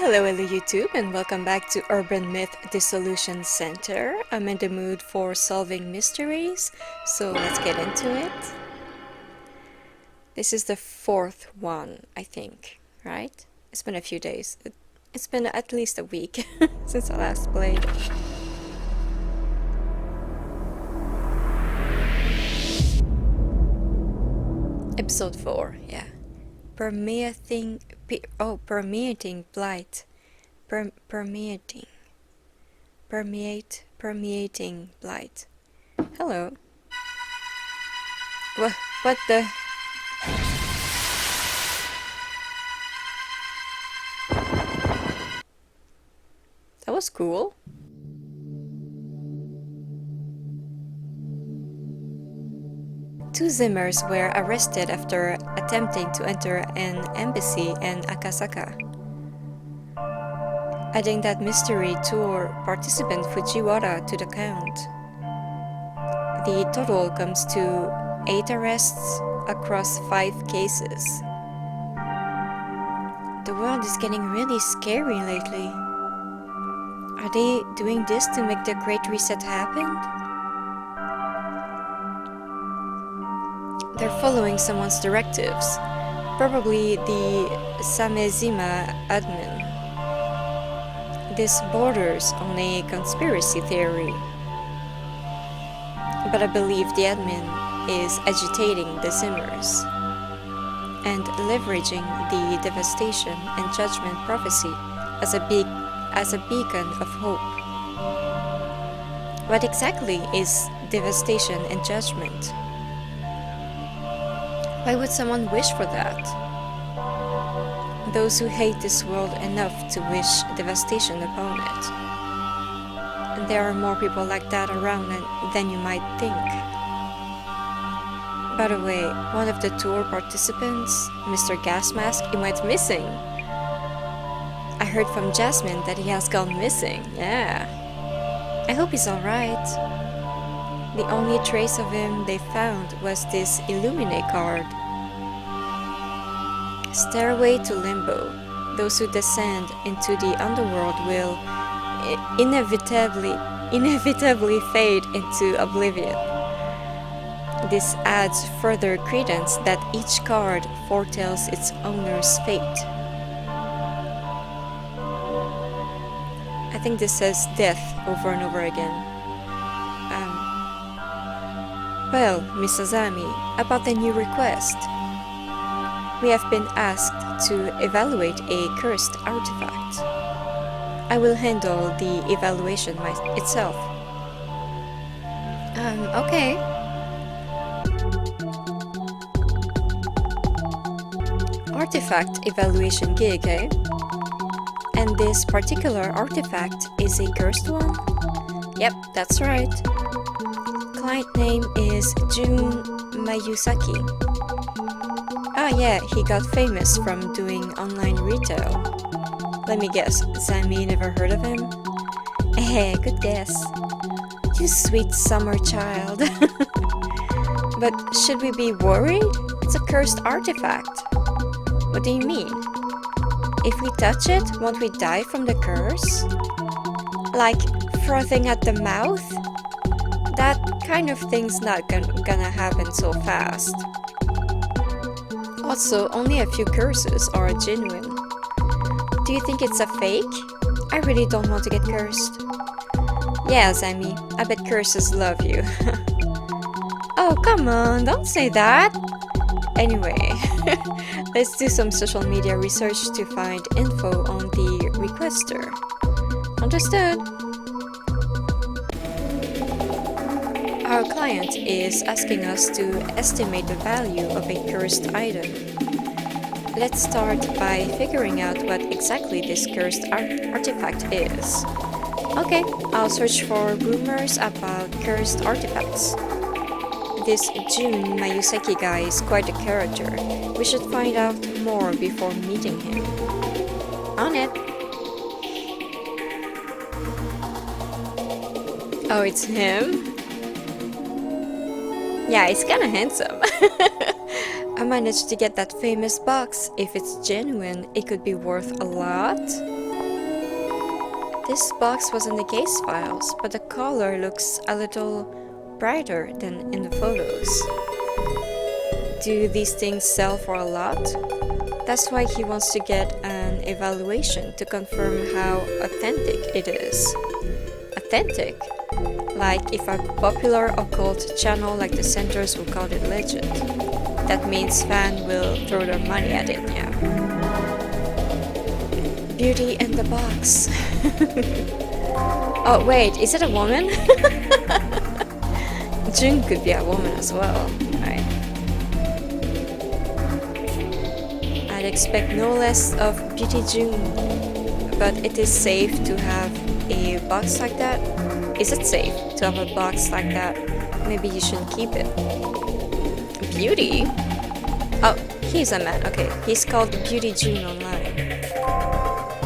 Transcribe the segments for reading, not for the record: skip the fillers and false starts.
Hello YouTube, and welcome back to Urban Myth Dissolution Center. I'm in the mood for solving mysteries, so let's get into it. This is the fourth one, I think, right? It's been a few days. It's been at least a week since I last played. Episode 4, yeah. Permeating blight. Permeating blight. Hello. What the? That was cool. Two Zimmers were arrested after attempting to enter an embassy in Akasaka. Adding that mystery tour participant Fujiwara to the count, the total comes to 8 arrests across 5 cases. The world is getting really scary lately. Are they doing this to make the Great Reset happen? They're following someone's directives, probably the Samezima admin. This borders on a conspiracy theory, but I believe the admin is agitating the Zimmers and leveraging the devastation and judgment prophecy as a beacon of hope. What exactly is devastation and judgment? Why would someone wish for that? Those who hate this world enough to wish devastation upon it. And there are more people like that around than you might think. By the way, one of the tour participants, Mr. Gasmask, he went missing. I heard from Jasmine that he has gone missing, yeah. I hope he's alright. The only trace of him they found was this Illuminate card. Stairway to Limbo. Those who descend into the underworld will inevitably fade into oblivion. This adds further credence that each card foretells its owner's fate. I think this says death over and over again. Well, Miss Azami, about the new request. We have been asked to evaluate a cursed artifact. I will handle the evaluation itself. Okay. Artifact evaluation gig, eh? And this particular artifact is a cursed one? Yep, that's right. Client name is Jun Mayusaki. Ah yeah, he got famous from doing online retail. Let me guess, Zami never heard of him? Eh, good guess. You sweet summer child. But should we be worried? It's a cursed artifact. What do you mean? If we touch it, won't we die from the curse? Like frothing at the mouth? That kind of thing's not gonna happen so fast. Also, only a few curses are genuine. Do you think it's a fake? I really don't want to get cursed. Yeah, Zami, I bet curses love you. Oh, come on, don't say that. Anyway, let's do some social media research to find info on the requester. Understood? Our client is asking us to estimate the value of a cursed item. Let's start by figuring out what exactly this cursed artifact is. Okay, I'll search for rumors about cursed artifacts. This Jun Mayusaki guy is quite a character. We should find out more before meeting him. On it! Oh, it's him? Yeah, he's kinda handsome. I managed to get that famous box. If it's genuine, it could be worth a lot. This box was in the case files, but the color looks a little brighter than in the photos. Do these things sell for a lot? That's why he wants to get an evaluation to confirm how authentic it is. Authentic? Like if a popular occult channel like the Centers will call it legend. That means fans will throw their money at it, yeah. Beauty in the box. Oh wait, is it a woman? June could be a woman as well, right? I'd expect no less of Beauty June, but it is safe to have a box like that. Is it safe to have a box like that? Maybe you shouldn't keep it. Beauty? Oh, he's a man. Okay, he's called Beauty June online.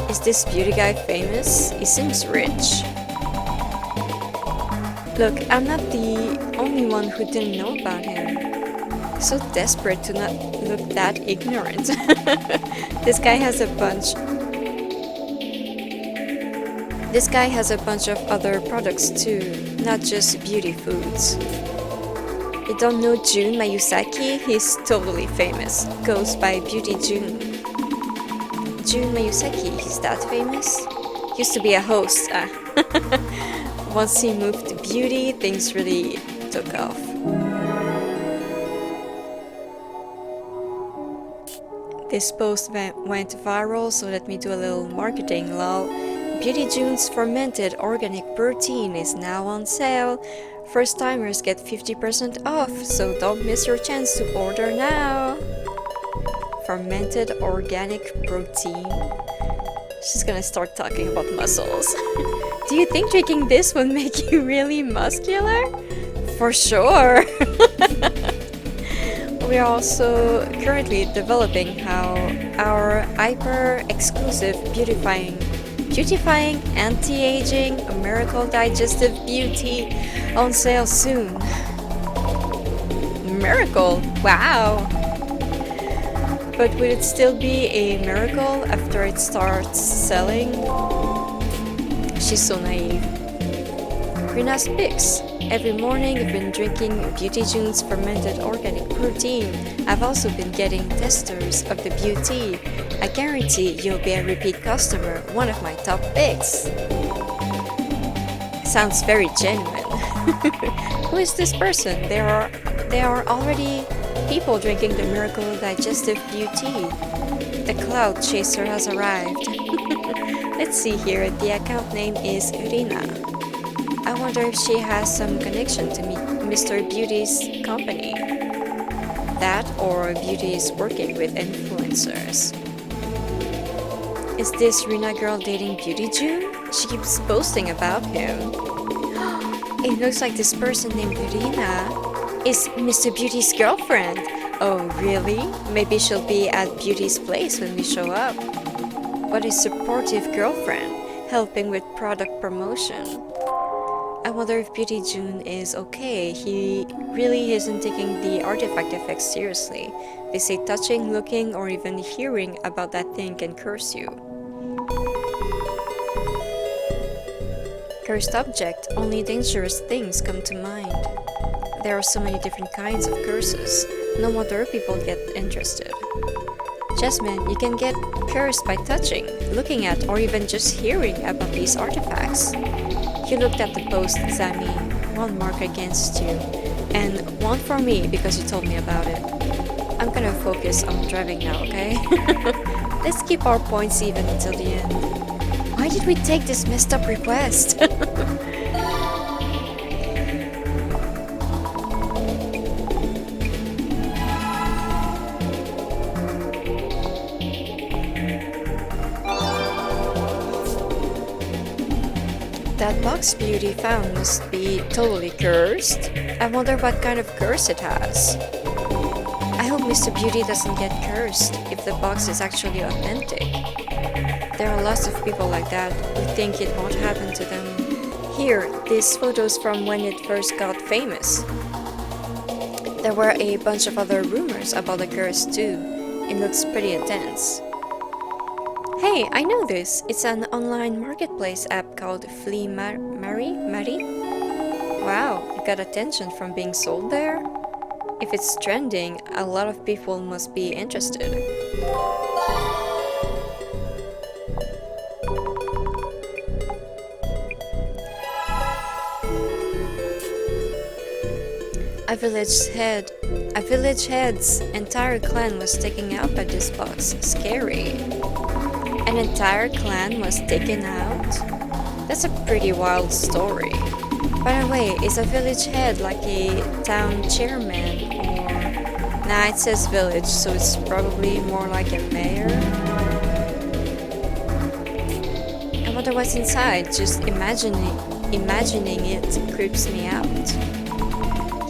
Is this beauty guy famous? He seems rich. Look, I'm not the only one who didn't know about him. So desperate to not look that ignorant. This guy has a bunch of other products too, not just beauty foods. You don't know Jun Mayusaki? He's totally famous. Goes by Beauty June. Jun Mayusaki, he's that famous? Used to be a host. Once he moved to beauty, things really took off. This post went viral, so let me do a little marketing, lol. Beauty June's fermented organic protein is now on sale. First timers get 50% off, so don't miss your chance to order now. Fermented organic protein. She's gonna start talking about muscles. Do you think drinking this will make you really muscular? For sure! We are also currently developing how our hyper-exclusive beautifying, anti-aging, miracle digestive beauty on sale soon. Miracle! Wow! But would it still be a miracle after it starts selling? She's so naive. Rina speaks. Every morning I've been drinking Beauty June's fermented organic protein. I've also been getting testers of the beauty. I guarantee you'll be a repeat customer, one of my top picks. Sounds very genuine. Who is this person? There are already people drinking the miracle digestive beauty. The cloud chaser has arrived. Let's see here, the account name is Rina. I wonder if she has some connection to Mr. Beauty's company. That or Beauty is working with influencers. Is this Rina girl dating Beauty June? She keeps posting about him. It looks like this person named Rina is Mr. Beauty's girlfriend. Oh, really? Maybe she'll be at Beauty's place when we show up. What a supportive girlfriend, helping with product promotion. I wonder if Beauty June is okay. He really isn't taking the artifact effects seriously. They say touching, looking, or even hearing about that thing can curse you. Cursed object, only dangerous things come to mind. There are so many different kinds of curses. No wonder people get interested. Jasmine, you can get cursed by touching, looking at, or even just hearing about these artifacts. You looked at the post, Zami. 1 mark against you, and 1 for me because you told me about it. I'm gonna focus on driving now, okay? Let's keep our points even until the end. Why did we take this messed up request? That box Beauty found must be totally cursed. I wonder what kind of curse it has. I hope Mr. Beauty doesn't get cursed if the box is actually authentic. There are lots of people like that who think it won't happen to them. Here, these photos from when it first got famous. There were a bunch of other rumors about the curse too. It looks pretty intense. Hey, I know this. It's an online marketplace app called Flea Mary? Wow, it got attention from being sold there? If it's trending, a lot of people must be interested. A village head's entire clan was taken out by this box. Scary. An entire clan was taken out? That's a pretty wild story. By the way, is a village head like a town chairman or... Nah, it says village, so it's probably more like a mayor. I wonder what's inside. Just imagining it creeps me out.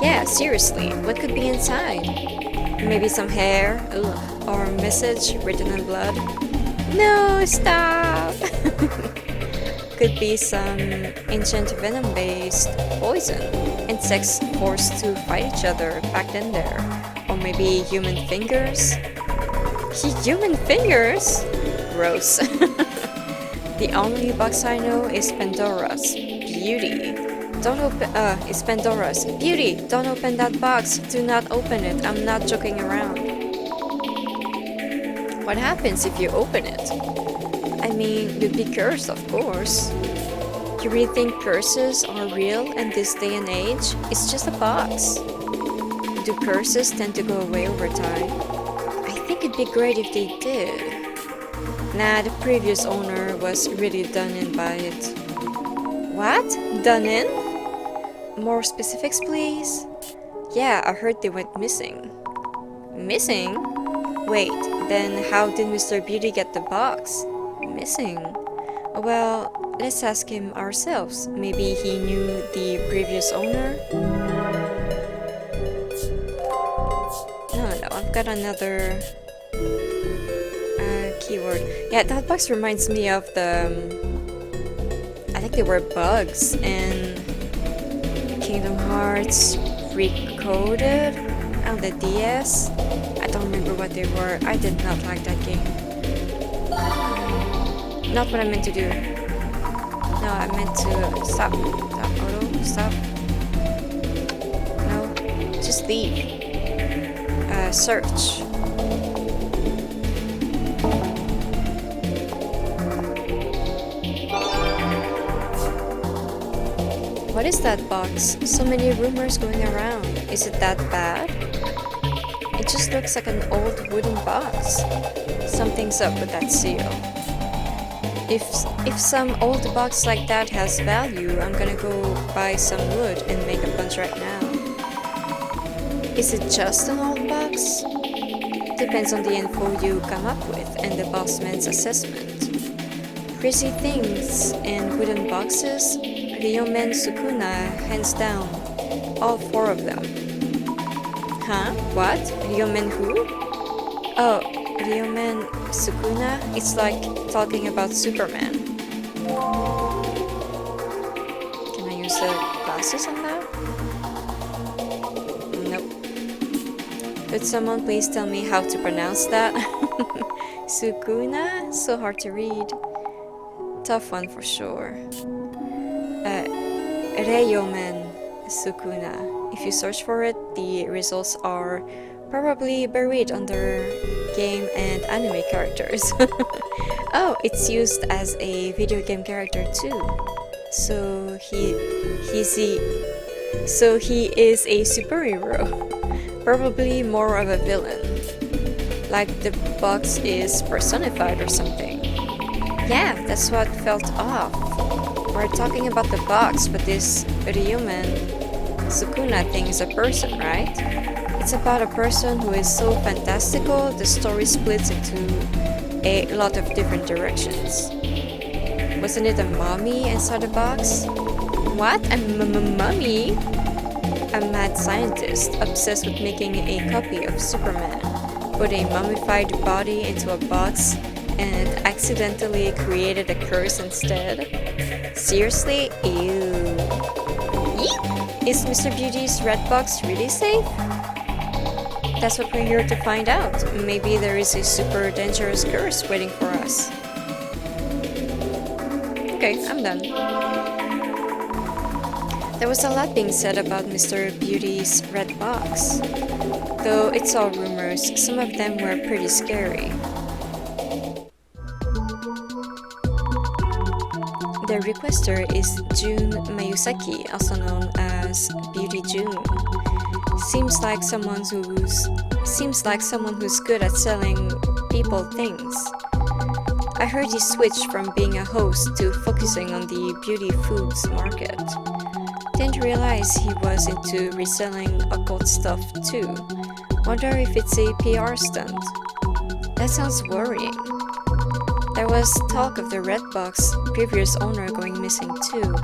Yeah, seriously, what could be inside? Maybe some hair? Ugh. Or a message written in blood? No, stop! Could be some ancient venom-based poison. Insects forced to fight each other back then there. Or maybe human fingers? Human fingers? Gross. The only box I know is Pandora's. Beauty. It's Pandora's. Beauty! Don't open that box. Do not open it. I'm not joking around. What happens if you open it? I mean, you'd be cursed, of course. You really think curses are real in this day and age? It's just a box. Do curses tend to go away over time? I think it'd be great if they did. Nah, the previous owner was really done in by it. What? Done in? More specifics, please? Yeah, I heard they went missing. Missing? Wait, then how did Mr. Beauty get the box? Missing? Well, let's ask him ourselves. Maybe he knew the previous owner? No, I've got another keyword. Yeah, that box reminds me of the... I think they were bugs and Kingdom Hearts Recoded on the DS. I don't remember what they were. I did not like that game. Not what I meant to do. No, I meant to stop. Stop, auto, stop. No, just leave. Search. What is that box? So many rumors going around. Is it that bad? It just looks like an old wooden box. Something's up with that seal. If some old box like that has value, I'm gonna go buy some wood and make a bunch right now. Is it just an old box? Depends on the info you come up with and the bossman's assessment. Crazy things and wooden boxes, Ryomen Sukuna, hands down. All 4 of them. Huh? What? Ryomen who? Oh, Ryomen Sukuna? It's like talking about Superman. Can I use the glasses on that? Nope. Could someone please tell me how to pronounce that? Sukuna? So hard to read. Tough one for sure. Ryomen Sukuna. If you search for it, the results are probably buried under game and anime characters. Oh, it's used as a video game character too. So he is a superhero. Probably more of a villain. Like the box is personified or something. Yeah, that's what felt off. We're talking about the box, but this Ryomen Sukuna thing is a person, right? It's about a person who is so fantastical, the story splits into a lot of different directions. Wasn't it a mummy inside the box? What? A mummy? A mad scientist obsessed with making a copy of Superman put a mummified body into a box and accidentally created a curse instead. Seriously? Ew. Yeet. Is Mr. Beauty's red box really safe? That's what we're here to find out. Maybe there is a super dangerous curse waiting for us. Okay, I'm done. There was a lot being said about Mr. Beauty's red box. Though it's all rumors, some of them were pretty scary. The requester is June Mayusaki, also known as Beauty June. Seems like someone who's good at selling people things. I heard he switched from being a host to focusing on the beauty foods market. Didn't realize he was into reselling occult stuff too. Wonder if it's a PR stunt. That sounds worrying. There was talk of the red box previous owner going missing too.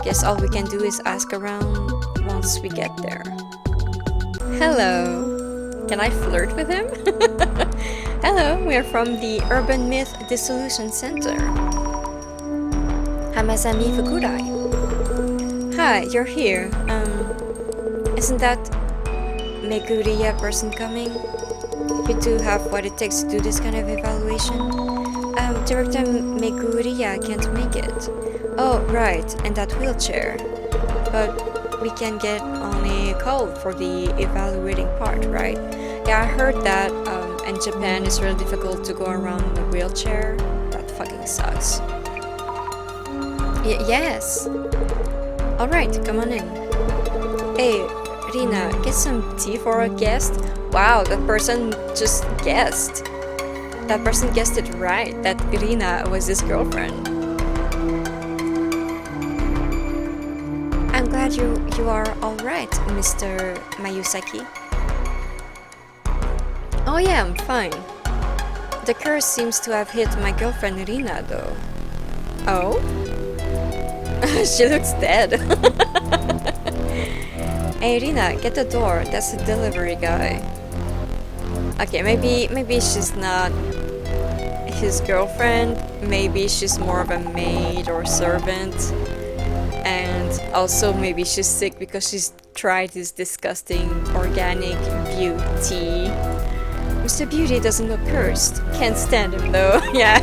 Guess all we can do is ask around once we get there. Hello. Can I flirt with him? Hello, we are from the Urban Myth Dissolution Center. Hamazami Fukurai. Hi, you're here. Isn't that Meguriya person coming? You do have what it takes to do this kind of evaluation? Director Meguriya can't make it. Oh, right, and that wheelchair. But we can get only a call for the evaluating part, right? Yeah, I heard that in Japan it's really difficult to go around in a wheelchair. That fucking sucks. Yes. Alright, come on in. Hey, Rina, get some tea for a guest? Wow, that person just guessed. That person guessed it right, that Rina was his girlfriend. I'm glad you are alright, Mr. Mayusaki. Oh yeah, I'm fine. The curse seems to have hit my girlfriend Rina though. Oh? She looks dead. Hey Rina, get the door, that's the delivery guy. Okay, maybe she's not his girlfriend, maybe she's more of a maid or servant, and also maybe she's sick because she's tried this disgusting organic beauty. Mr. Beauty doesn't look cursed, can't stand him though. Yeah.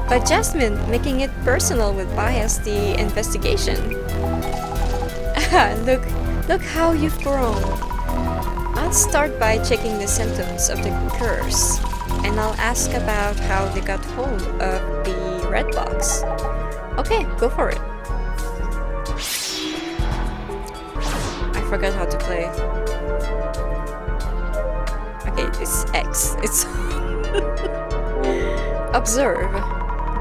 But Jasmine making it personal would bias the investigation. Look how you've grown. I'll start by checking the symptoms of the curse, and I'll ask about how they got hold of the red box. Okay, go for it. I forgot how to play. Okay, it's X. It's Observe.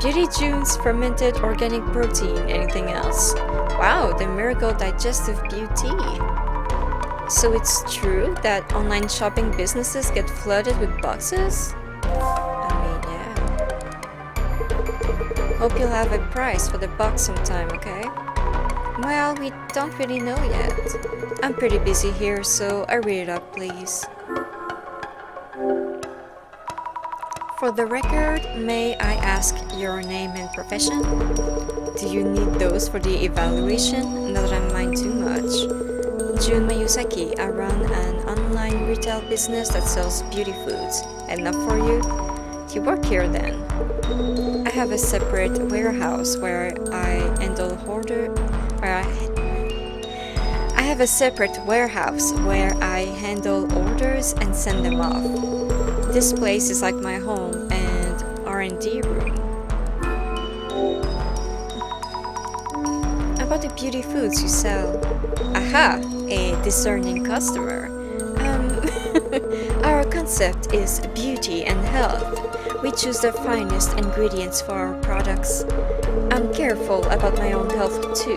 Beauty June's fermented organic protein. Anything else? Wow, the miracle digestive beauty. So it's true that online shopping businesses get flooded with boxes? I mean, yeah. Hope you'll have a price for the box sometime, okay? Well, we don't really know yet. I'm pretty busy here, so I read it up, please. For the record, may I ask your name and profession? Do you need those for the evaluation? Not that I mind too much. Jun Mayusaki, I run an online retail business that sells beauty foods. Enough for you? You work here then? I have a separate warehouse where I handle orders and send them off. This place is like my home and R&D room. About the beauty foods you sell. Aha! A discerning customer. Our concept is beauty and health. We choose the finest ingredients for our products. I'm careful about my own health too.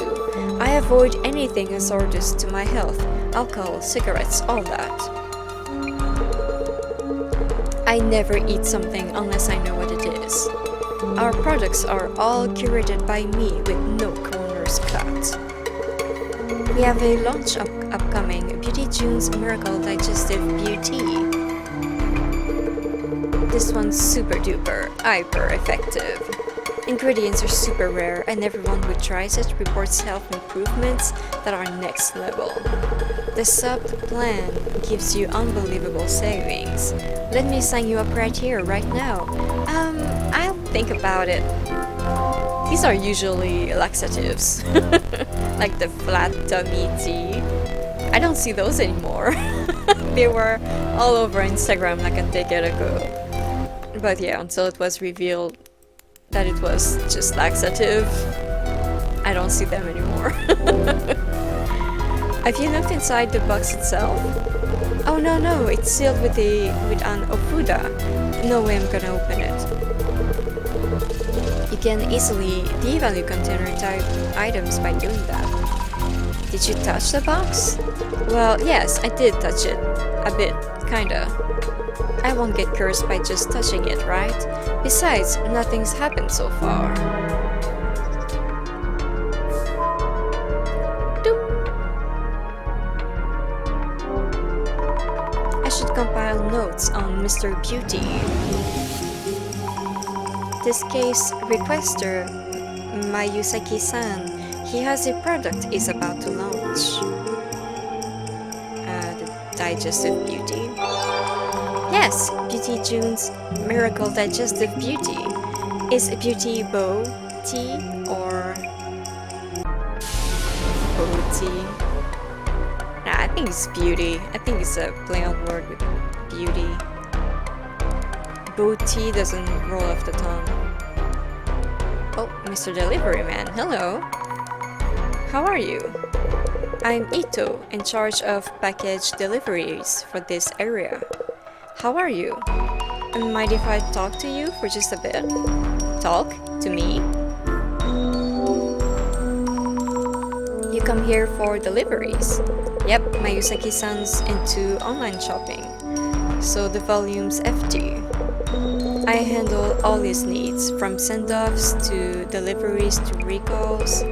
I avoid anything hazardous to my health. Alcohol, cigarettes, all that. I never eat something unless I know what it is. Our products are all curated by me with no corners cut. We have a launch upcoming, Beauty June's Miracle Digestive Beauty. This one's super duper, hyper effective. Ingredients are super rare and everyone who tries it reports health improvements that are next level. The sub plan gives you unbelievable savings. Let me sign you up right here, right now. I'll think about it. These are usually laxatives, like the flat tummy tea. I don't see those anymore. They were all over Instagram like a decade ago. But yeah, until it was revealed that it was just laxative, I don't see them anymore. Have you looked inside the box itself? Oh no, it's sealed with an ofuda. No way I'm gonna open it. You can easily devalue container type items by doing that. Did you touch the box? Well, yes, I did touch it. A bit, kinda. I won't get cursed by just touching it, right? Besides, nothing's happened so far. Doop. I should compile notes on Mr. Beauty. This case requester, Mayusaki-san, he has a product he's about to launch. The Digestive Beauty. Yes, Beauty June's Miracle Digestive Beauty. Is Beauty Bow tea or Bow tea? Nah, I think it's Beauty. I think it's a play on word with beauty. Bow tea doesn't roll off the tongue. Oh, Mr. Delivery Man, hello. How are you? I'm Ito, in charge of package deliveries for this area. How are you? Mind if I talk to you for just a bit? Talk? To me? You come here for deliveries? Yep, Mayusaki-san's into online shopping, so the volume's FD. I handle all his needs, from send-offs to deliveries to recalls.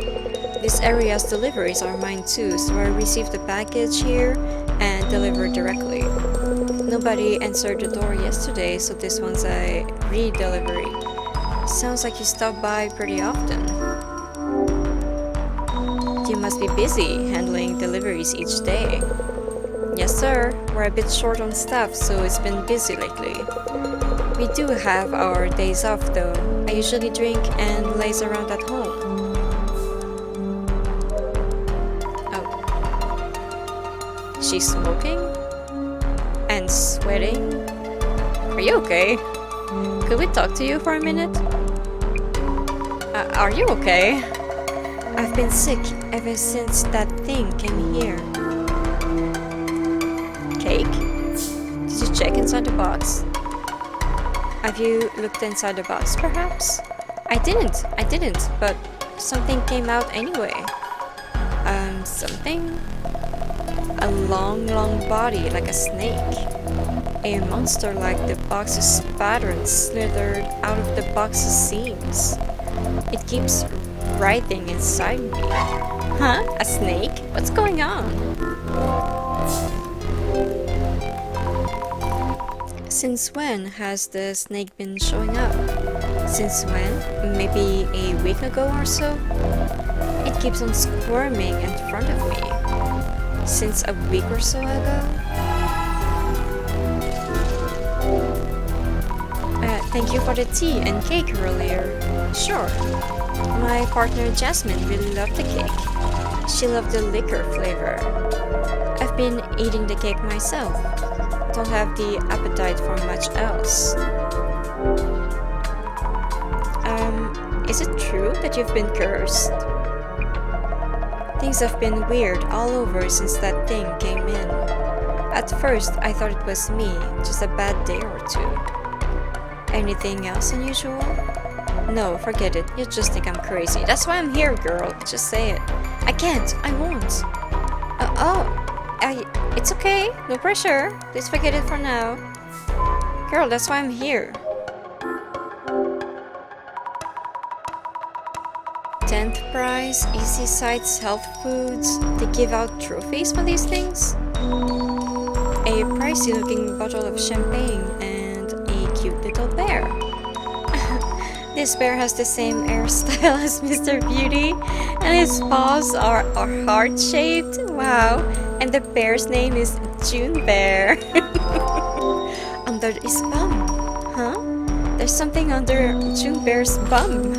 This area's deliveries are mine too, so I receive the package here and deliver directly. Nobody answered the door yesterday, so this one's a re-delivery. Sounds like you stop by pretty often. You must be busy handling deliveries each day. Yes sir, we're a bit short on staff, so it's been busy lately. We do have our days off though. I usually drink and laze around at home. She's smoking and sweating. Are you okay? Could we talk to you for a minute? Are you okay? I've been sick ever since that thing came here. Cake? Did you check inside the box? Have you looked inside the box perhaps? I didn't, but something came out anyway. Something? A long body like a snake. A monster like the box's pattern slithered out of the box's seams. It keeps writhing inside me. Huh? A snake? What's going on? Since when has the snake been showing up? Since when? Maybe a week ago or so? It keeps on squirming in front of me. Since a week or so ago? Thank you for the tea and cake earlier. Sure. My partner Jasmine really loved the cake. She loved the liquor flavor. I've been eating the cake myself. Don't have the appetite for much else. Is it true that you've been cursed? Things have been weird all over since that thing came in. At first, I thought it was me, just a bad day or two. Anything else unusual? No, forget it. You just think I'm crazy. That's why I'm here, girl. Just say it. I can't. I won't. It's okay. No pressure. Please forget it for now. Girl, that's why I'm here. 10th prize, Easy Sites Health Foods. They give out trophies for these things? A pricey looking bottle of champagne and a cute little bear. This bear has the same hairstyle as Mr. Beauty, and his paws are heart-shaped. Wow. And the bear's name is June Bear. Under his bum. Huh? There's something under June Bear's bum.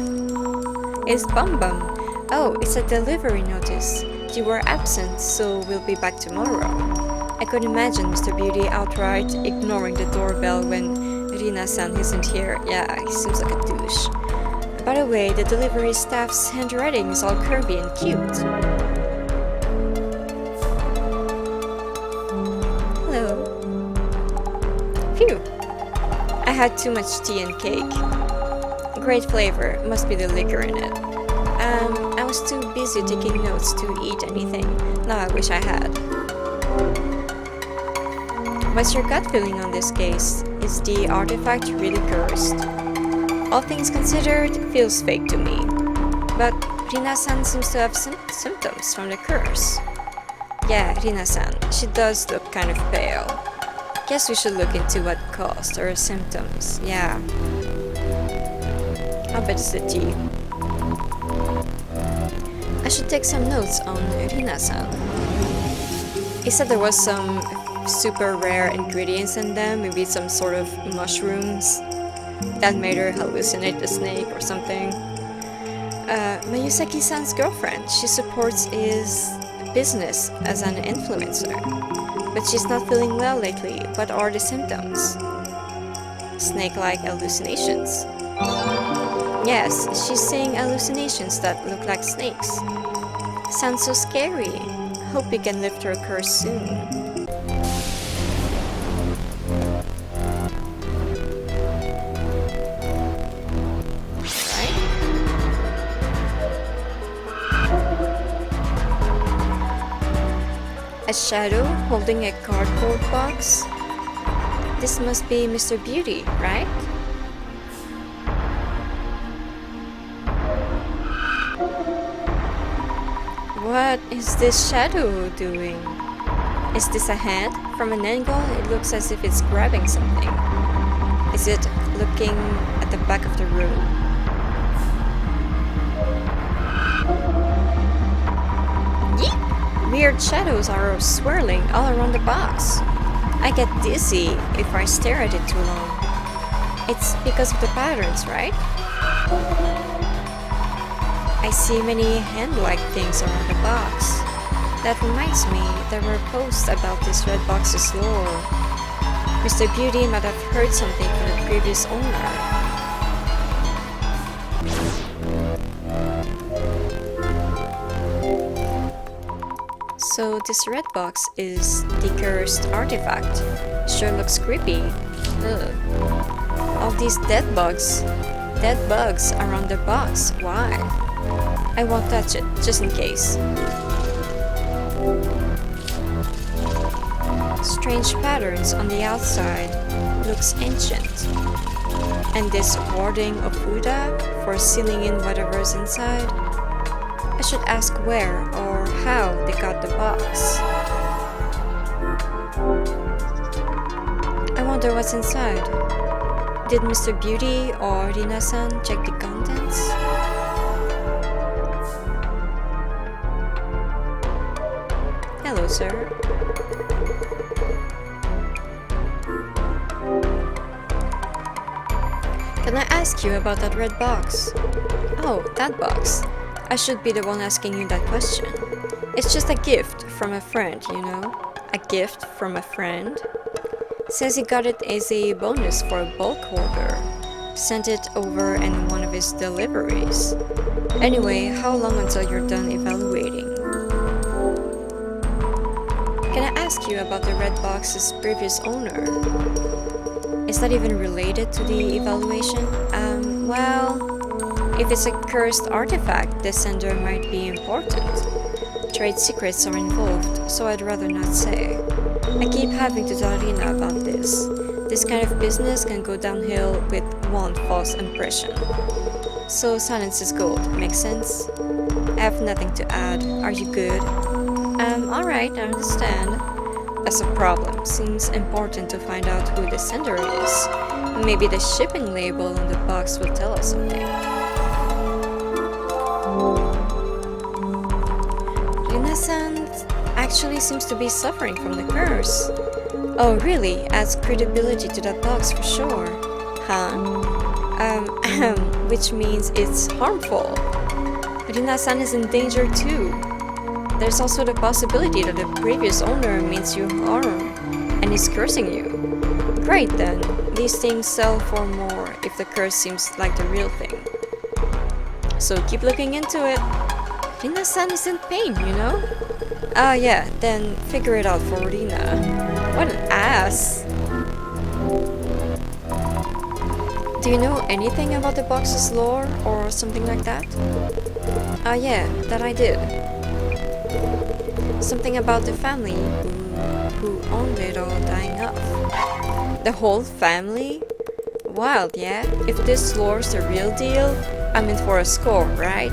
is Bum Bum. Oh, it's a delivery notice. You were absent, so we'll be back tomorrow. I could imagine Mr. Beauty outright ignoring the doorbell when Rina-san isn't here. Yeah, he seems like a douche. By the way, the delivery staff's handwriting is all curvy and cute. Hello. Phew. I had too much tea and cake. Great flavor, must be the liquor in it. I was too busy taking notes to eat anything. Now I wish I had. What's your gut feeling on this case? Is the artifact really cursed? All things considered, it feels fake to me. But Rina-san seems to have symptoms from the curse. Yeah, Rina-san, she does look kind of pale. Guess we should look into what caused her symptoms. Yeah. I'll bet it's the tea. I should take some notes on Rina-san. He said there was some super rare ingredients in them, maybe some sort of mushrooms that made her hallucinate the snake or something. Mayusaki-san's girlfriend, she supports his business as an influencer, but she's not feeling well lately. What are the symptoms? Snake-like hallucinations. Yes, she's saying hallucinations that look like snakes. Sounds so scary. Hope we can lift her curse soon. A shadow holding a cardboard box? This must be Mr. Beauty, right? What is this shadow doing? Is this a hand? From an angle, it looks as if it's grabbing something. Is it looking at the back of the room? Weird shadows are swirling all around the box. I get dizzy if I stare at it too long. It's because of the patterns, right? I see many hand-like things around the box. That reminds me, there were posts about this red box's lore. Mr. Beauty might have heard something from the previous owner. So this red box is the cursed artifact. Sure looks creepy. Ugh. All these dead bugs around the box. Why? I won't touch it, just in case. Strange patterns on the outside. Looks ancient. And this warding of Buddha for sealing in whatever's inside. I should ask where or how they got the box. I wonder what's inside. Did Mr. Beauty or Rina-san check the contents? Hello, sir. Can I ask you about that red box? Oh, that box. I should be the one asking you that question. It's just a gift from a friend, you know? A gift from a friend? Says he got it as a bonus for a bulk order. Sent it over in one of his deliveries. Anyway, how long until you're done evaluating? Can I ask you about the red box's previous owner? Is that even related to the evaluation? Well... If it's a cursed artifact, the sender might be important. Trade secrets are involved, so I'd rather not say. I keep having to tell Rina about this. This kind of business can go downhill with one false impression. So silence is gold, makes sense? I have nothing to add. Are you good? Alright, I understand. That's a problem. Seems important to find out who the sender is. Maybe the shipping label on the box will tell us something. Rina-san actually seems to be suffering from the curse. Oh really? Adds credibility to that box for sure. Huh? Which means it's harmful. Rina-san is in danger too. There's also the possibility that the previous owner means you harm and is cursing you. Great then, these things sell for more if the curse seems like the real thing. So keep looking into it. Rina-san is in pain, you know? Ah yeah, then figure it out for Rina. What an ass! Do you know anything about the box's lore or something like that? Ah yeah, that I did. Something about the family who owned it all dying off. The whole family? Wild, yeah? If this lore's the real deal, I'm in for a score, right?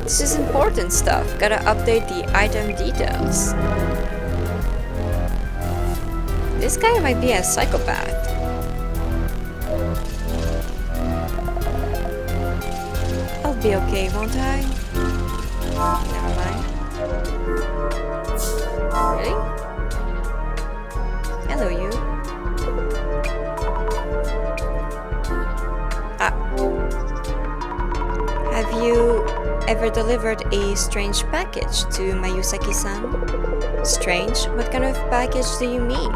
This is important stuff. Gotta update the item details. This guy might be a psychopath. I'll be okay, won't I? Never mind. Really? Hello, you. Ah. Have you ever delivered a strange package to Mayusaki-san? Strange? What kind of package do you mean?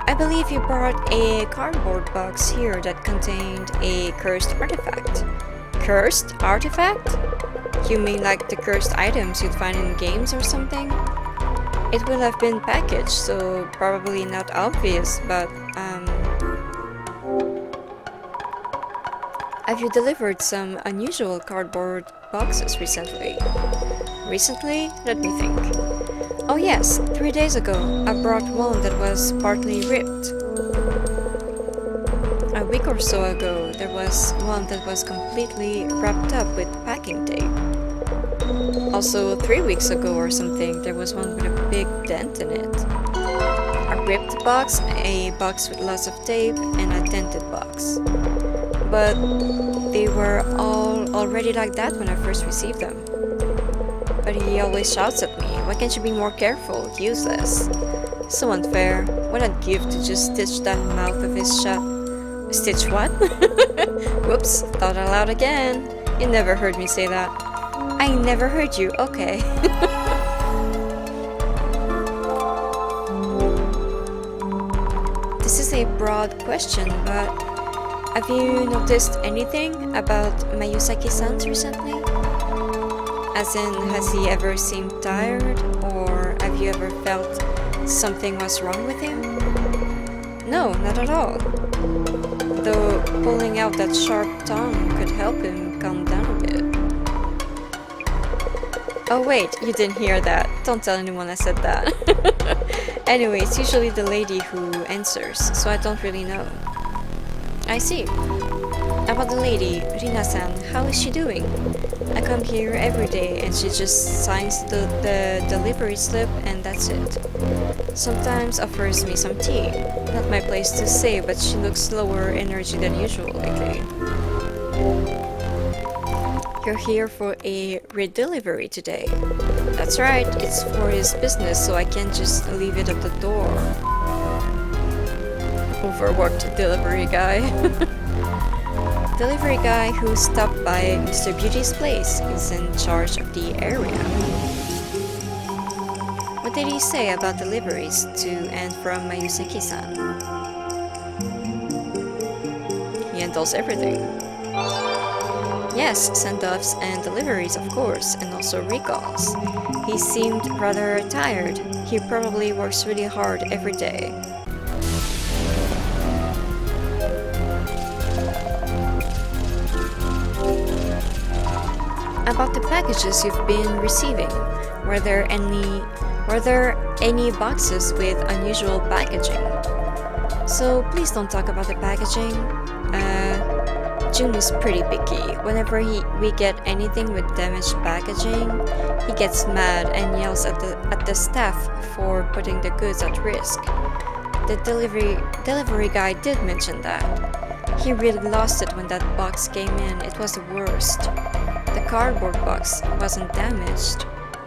I believe you brought a cardboard box here that contained a cursed artifact. Cursed artifact? You mean like the cursed items you'd find in games or something? It will have been packaged, so probably not obvious, but have you delivered some unusual cardboard boxes recently? Recently? Let me think. Oh yes, 3 days ago, I brought one that was partly ripped. A week or so ago, there was one that was completely wrapped up with packing tape. Also, 3 weeks ago or something, there was one with a big dent in it. A ripped box, a box with lots of tape, and a dented box. But they were all already like that when I first received them. But he always shouts at me, why can't you be more careful, useless? So unfair, what I'd give to just stitch that mouth of his shut. Stitch what? Whoops, thought aloud again. You never heard me say that. I never heard you, okay. This is a broad question, but have you noticed anything about Mayusaki-san recently? As in, has he ever seemed tired, or have you ever felt something was wrong with him? No, not at all. Though pulling out that sharp tongue could help him calm down a bit. Oh wait, you didn't hear that. Don't tell anyone I said that. Anyway, it's usually the lady who answers, so I don't really know. I see. About the lady, Rina-san, how is she doing? I come here every day and she just signs the delivery slip and that's it. Sometimes offers me some tea. Not my place to say, but she looks lower energy than usual lately. You're here for a redelivery today. That's right, it's for his business, so I can't just leave it at the door. Overworked delivery guy. Delivery guy who stopped by Mr. Beauty's place is in charge of the area. What did he say about deliveries to and from Mayusaki-san? He handles everything. Yes, send-offs and deliveries of course, and also recalls. He seemed rather tired. He probably works really hard every day. About the packages you've been receiving, were there any boxes with unusual packaging? So please don't talk about the packaging. Jun is pretty picky. Whenever we get anything with damaged packaging, he gets mad and yells at the staff for putting the goods at risk. The delivery guy did mention that. He really lost it when that box came in. It was the worst. The cardboard box wasn't damaged,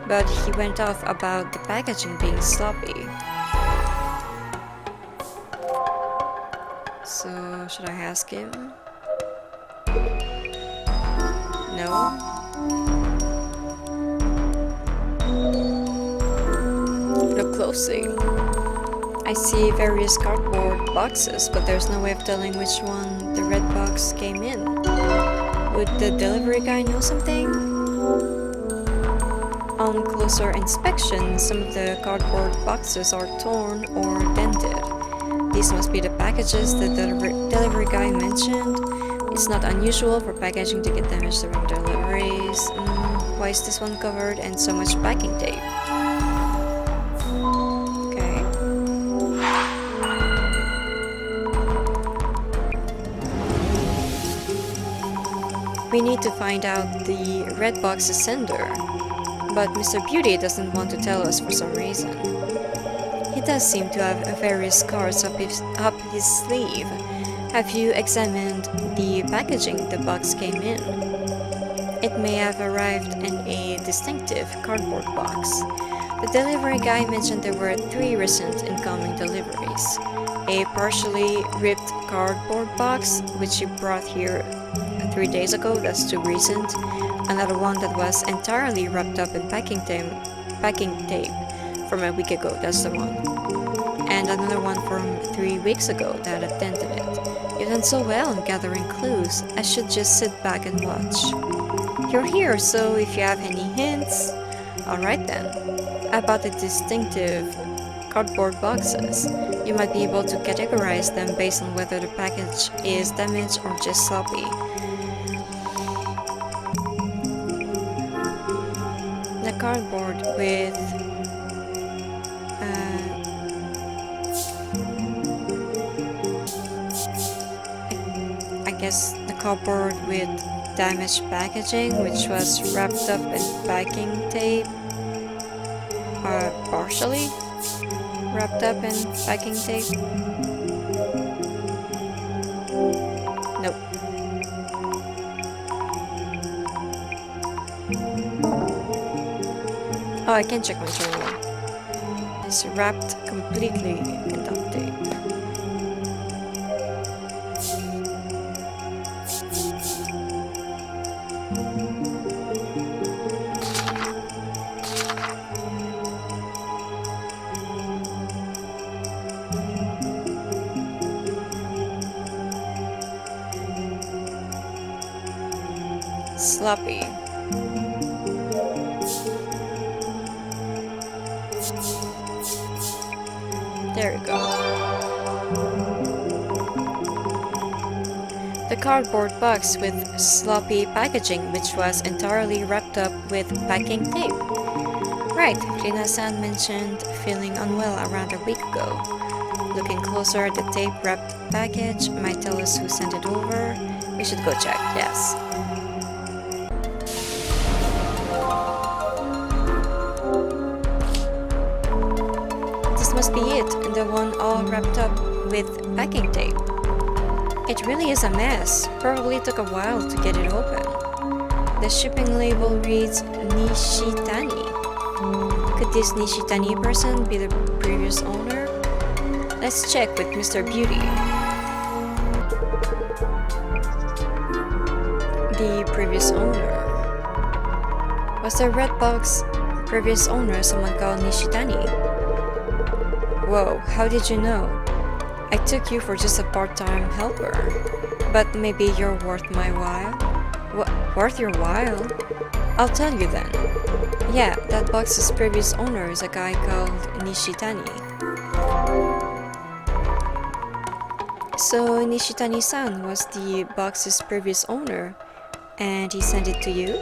but he went off about the packaging being sloppy. So, should I ask him? No? closely. I see various cardboard boxes, but there's no way of telling which one the red box came in. Would the delivery guy know something? On closer inspection, some of the cardboard boxes are torn or dented. These must be the packages the delivery guy mentioned. It's not unusual for packaging to get damaged during deliveries. Why is this one covered in so much packing tape? Okay. We need to find out the red box's sender, but Mr. Beauty doesn't want to tell us for some reason. He does seem to have various cards up his sleeve. Have you examined the packaging the box came in? It may have arrived in a distinctive cardboard box. The delivery guy mentioned there were 3 recent incoming deliveries. A partially ripped cardboard box, which he brought here 3 days ago, that's too recent. Another one that was entirely wrapped up in packing tape from a week ago, that's the one. And another one from 3 weeks ago that had dented it. You've done so well in gathering clues, I should just sit back and watch. You're here, so if you have any hints... Alright then. About the distinctive cardboard boxes, you might be able to categorize them based on whether the package is damaged or just sloppy. The cardboard with I guess the cardboard with damaged packaging, which was wrapped up in packing tape, partially wrapped up in packing tape. Nope. Oh, I can check my journal. It's wrapped completely in duct tape. Sloppy. There we go. The cardboard box with sloppy packaging, which was entirely wrapped up with packing tape. Right, Rina-san mentioned feeling unwell around a week ago. Looking closer at the tape-wrapped package might tell us who sent it over. We should go check, yes. This must be it, and the one all wrapped up with packing tape. It really is a mess. Probably took a while to get it open. The shipping label reads Nishitani. Could this Nishitani person be the previous owner? Let's check with Mr. Beauty. The previous owner. Was the red box previous owner someone called Nishitani? Whoa, how did you know? I took you for just a part-time helper. But maybe you're worth my while? Worth your while? I'll tell you then. Yeah, that box's previous owner is a guy called Nishitani. So Nishitani-san was the box's previous owner, and he sent it to you?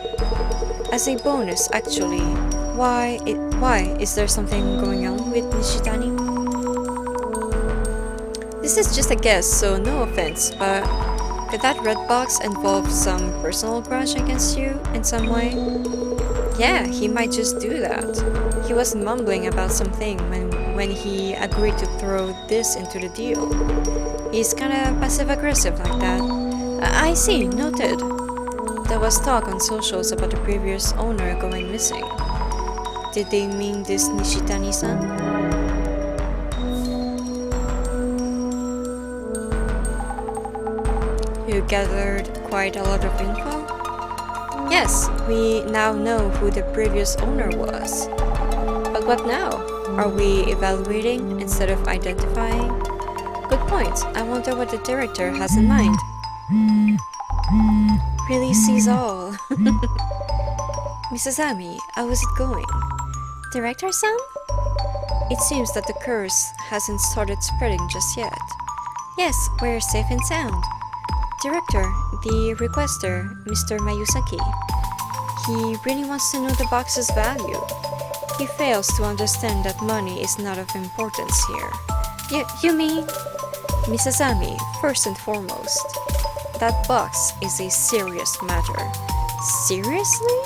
As a bonus, actually. Why? Is there something going on with Nishitani? This is just a guess, so no offense, but could that red box involve some personal grudge against you in some way? Yeah, he might just do that. He was mumbling about something when he agreed to throw this into the deal. He's kinda passive-aggressive like that. I see, noted. There was talk on socials about the previous owner going missing. Did they mean this Nishitani-san? You gathered quite a lot of info? Yes, we now know who the previous owner was. But what now? Are we evaluating instead of identifying? Good point. I wonder what the director has in mind. Really sees all. Mrs. Ami, how is it going? Director-san? It seems that the curse hasn't started spreading just yet. Yes, we're safe and sound. Director, the requester, Mr. Mayusaki. He really wants to know the box's value. He fails to understand that money is not of importance here. You mean? Mrs. Ami, first and foremost, that box is a serious matter. Seriously?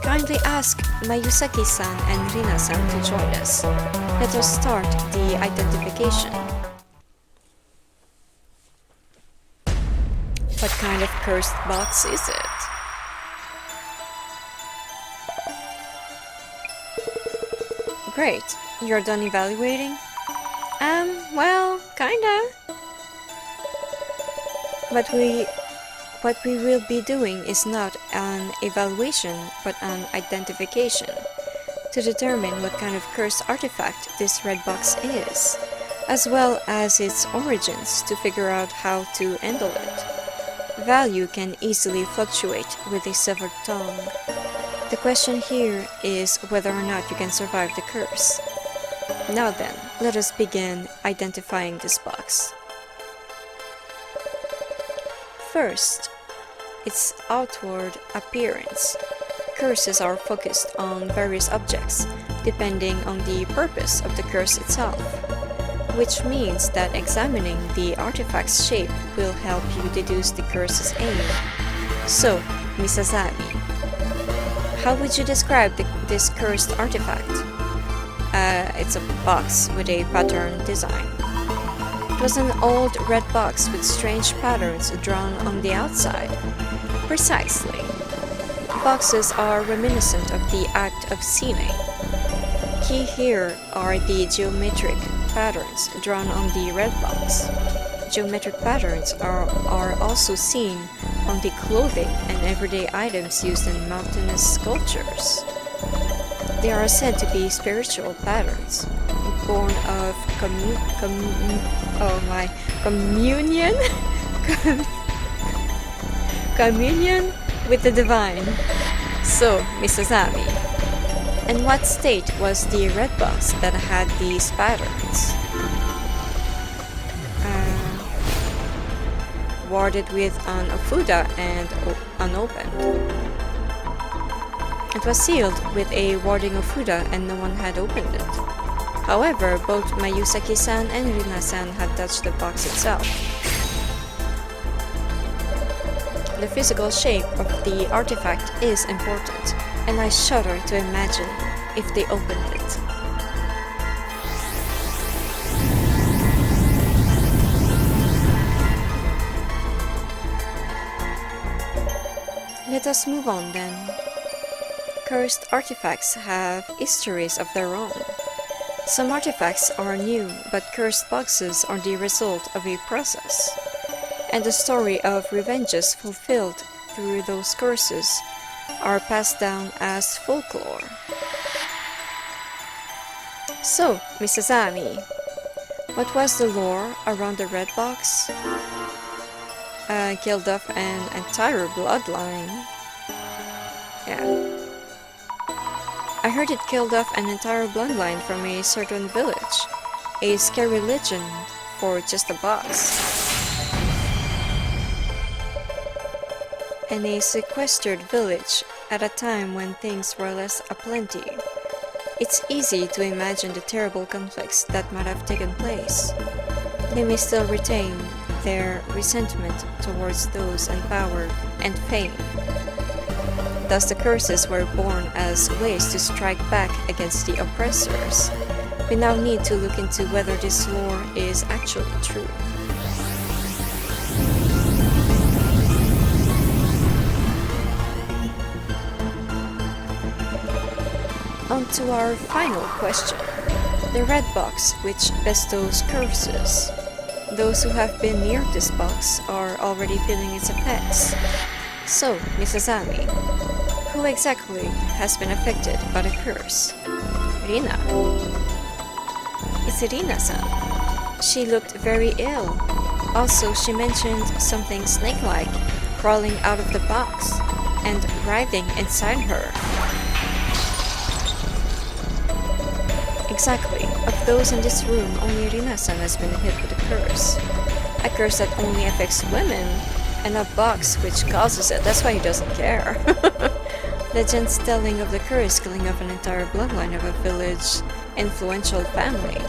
Kindly ask Mayusaki-san and Rina-san to join us. Let us start the identification. What kind of cursed box is it? Great, you're done evaluating? Well, kinda. What we will be doing is not an evaluation, but an identification, to determine what kind of cursed artifact this red box is, as well as its origins to figure out how to handle it. Value can easily fluctuate with a severed tongue. The question here is whether or not you can survive the curse. Now then, let us begin identifying this box. First, its outward appearance. Curses are focused on various objects, depending on the purpose of the curse itself, which means that examining the artifact's shape will help you deduce the curse's aim. So, Mrs. Ami, how would you describe this cursed artifact? It's a box with a pattern design. It was an old red box with strange patterns drawn on the outside. Precisely. Boxes are reminiscent of the act of sealing. Key here are the geometric patterns drawn on the red box. Geometric patterns are also seen on the clothing and everyday items used in mountainous sculptures. They are said to be spiritual patterns, born of communion communion with the divine. So, Mrs. Ami, in what state was the red box that had these patterns? Warded with an ofuda and unopened. It was sealed with a warding ofuda and no one had opened it. However, both Mayusaki-san and Rina-san had touched the box itself. The physical shape of the artifact is important, and I shudder to imagine if they opened it. Let us move on then. Cursed artifacts have histories of their own. Some artifacts are new, but cursed boxes are the result of a process, and the story of revenges fulfilled through those curses are passed down as folklore. So, Mrs. Ami, what was the lore around the red box? Killed off an entire bloodline. Yeah. I heard it killed off an entire bloodline from a certain village. A scary legend for just a box. And a sequestered village at a time when things were less aplenty. It's easy to imagine the terrible conflicts that might have taken place. They may still retain their resentment towards those in power and fame. Thus the curses were born as ways to strike back against the oppressors. We now need to look into whether this lore is actually true. On to our final question. The red box which bestows curses. Those who have been near this box are already feeling its effects. So, Mrs. Ami, who exactly has been affected by the curse? Rina. It's Rina-san. She looked very ill. Also, she mentioned something snake-like crawling out of the box and writhing inside her. Exactly. Of those in this room, only Rina-san has been hit with a curse. A curse that only affects women, and a box which causes it. That's why he doesn't care. Legends telling of the curse killing off an entire bloodline of a village influential family.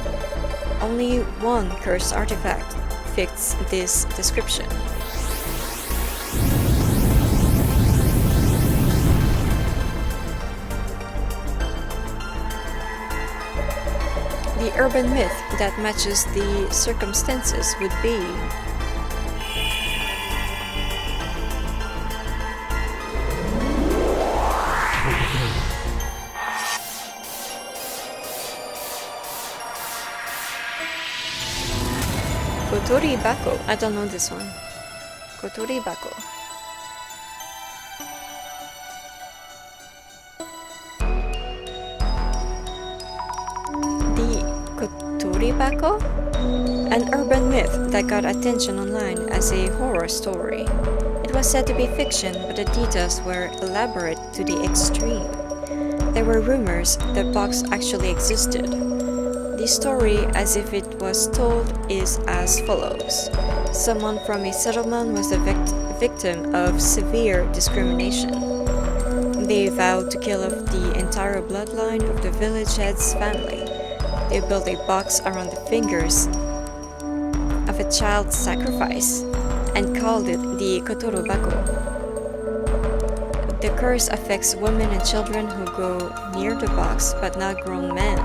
Only one cursed artifact fits this description. The urban myth that matches the circumstances would be Kotori Bako. I don't know this one. Kotori Bako. The Kotori Bako? An urban myth that got attention online as a horror story. It was said to be fiction, but the details were elaborate to the extreme. There were rumors that box actually existed. The story, as if it was told, is as follows. Someone from a settlement was the victim of severe discrimination. They vowed to kill off the entire bloodline of the village head's family. They built a box around the fingers of a child sacrifice and called it the Kotoro Bako. The curse affects women and children who go near the box, but not grown men.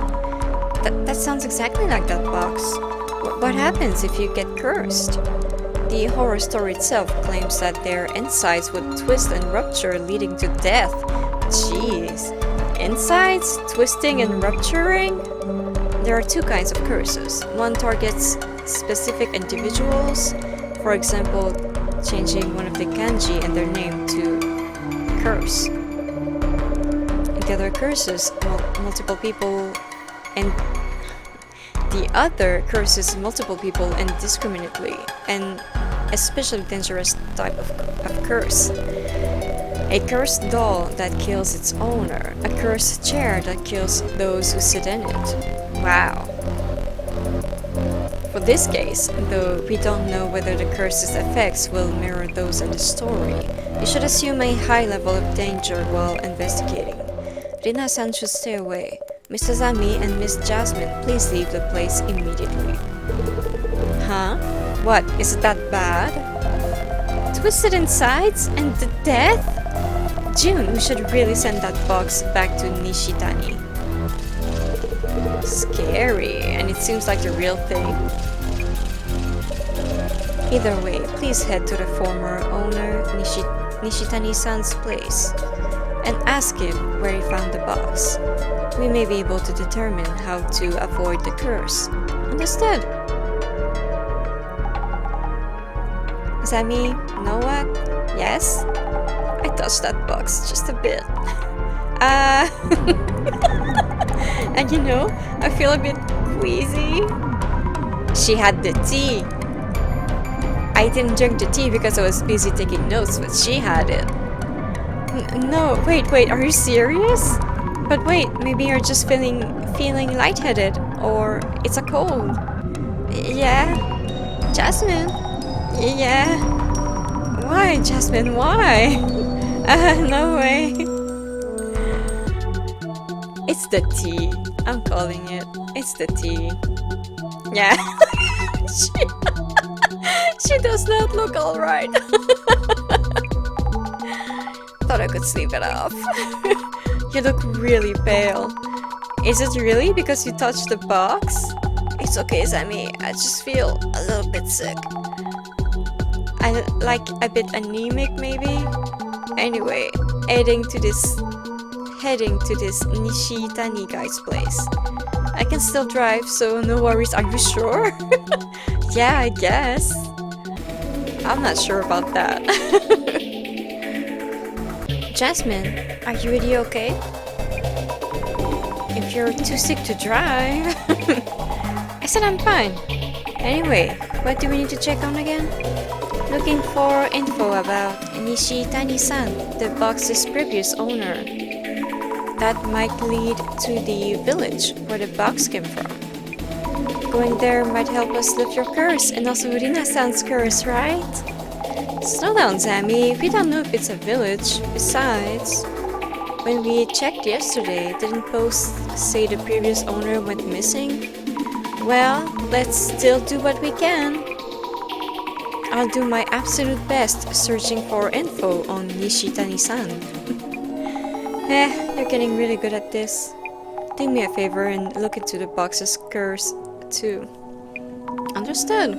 That sounds exactly like that box. What happens if you get cursed? The horror story itself claims that their insides would twist and rupture, leading to death. Jeez. Insides? Twisting and rupturing? There are two kinds of curses. One targets specific individuals, for example, changing one of the kanji in their name to curse. The other curses multiple people and the other curses multiple people indiscriminately, an especially dangerous type of curse. A cursed doll that kills its owner, a cursed chair that kills those who sit in it. Wow. For this case, though we don't know whether the curse's effects will mirror those in the story, you should assume a high level of danger while investigating. Rina-san should stay away. Mr. Zami and Miss Jasmine, please leave the place immediately. Huh? What? Is it that bad? Twisted insides and the death? June, we should really send that box back to Nishitani. Scary, and it seems like the real thing. Either way, please head to the former owner Nishitani-san's place and ask him where he found the box. We may be able to determine how to avoid the curse. Understood? Zami, know what? Yes? I touched that box just a bit. And you know, I feel a bit queasy. She had the tea. I didn't drink the tea because I was busy taking notes, but she had it. No, wait, are you serious? But wait, maybe you're just feeling lightheaded, or it's a cold. Yeah? Jasmine? Yeah? Why, Jasmine, why? No way. It's the tea. I'm calling it. It's the tea. Yeah. She does not look alright. Thought I could sleep it off. You look really pale. Is it really because you touched the box? It's okay, Zami. I just feel a little bit sick. I like a bit anemic, maybe? Anyway, heading to this Nishitani guy's place. I can still drive, so no worries. Are you sure? Yeah, I guess. I'm not sure about that. Jasmine, are you really okay? if you're too sick to drive. I said I'm fine. Anyway, what do we need to check on again? Looking for info about Nishitani-san, the box's previous owner. That might lead to the village where the box came from. Going there might help us lift your curse and also Rina-san's curse, right? Slow down, Sammy. We don't know if it's a village. Besides, when we checked yesterday, didn't post say the previous owner went missing? Well, let's still do what we can. I'll do my absolute best searching for info on Nishitani-san. You're getting really good at this. Do me a favor and look into the box's curse too. Understood.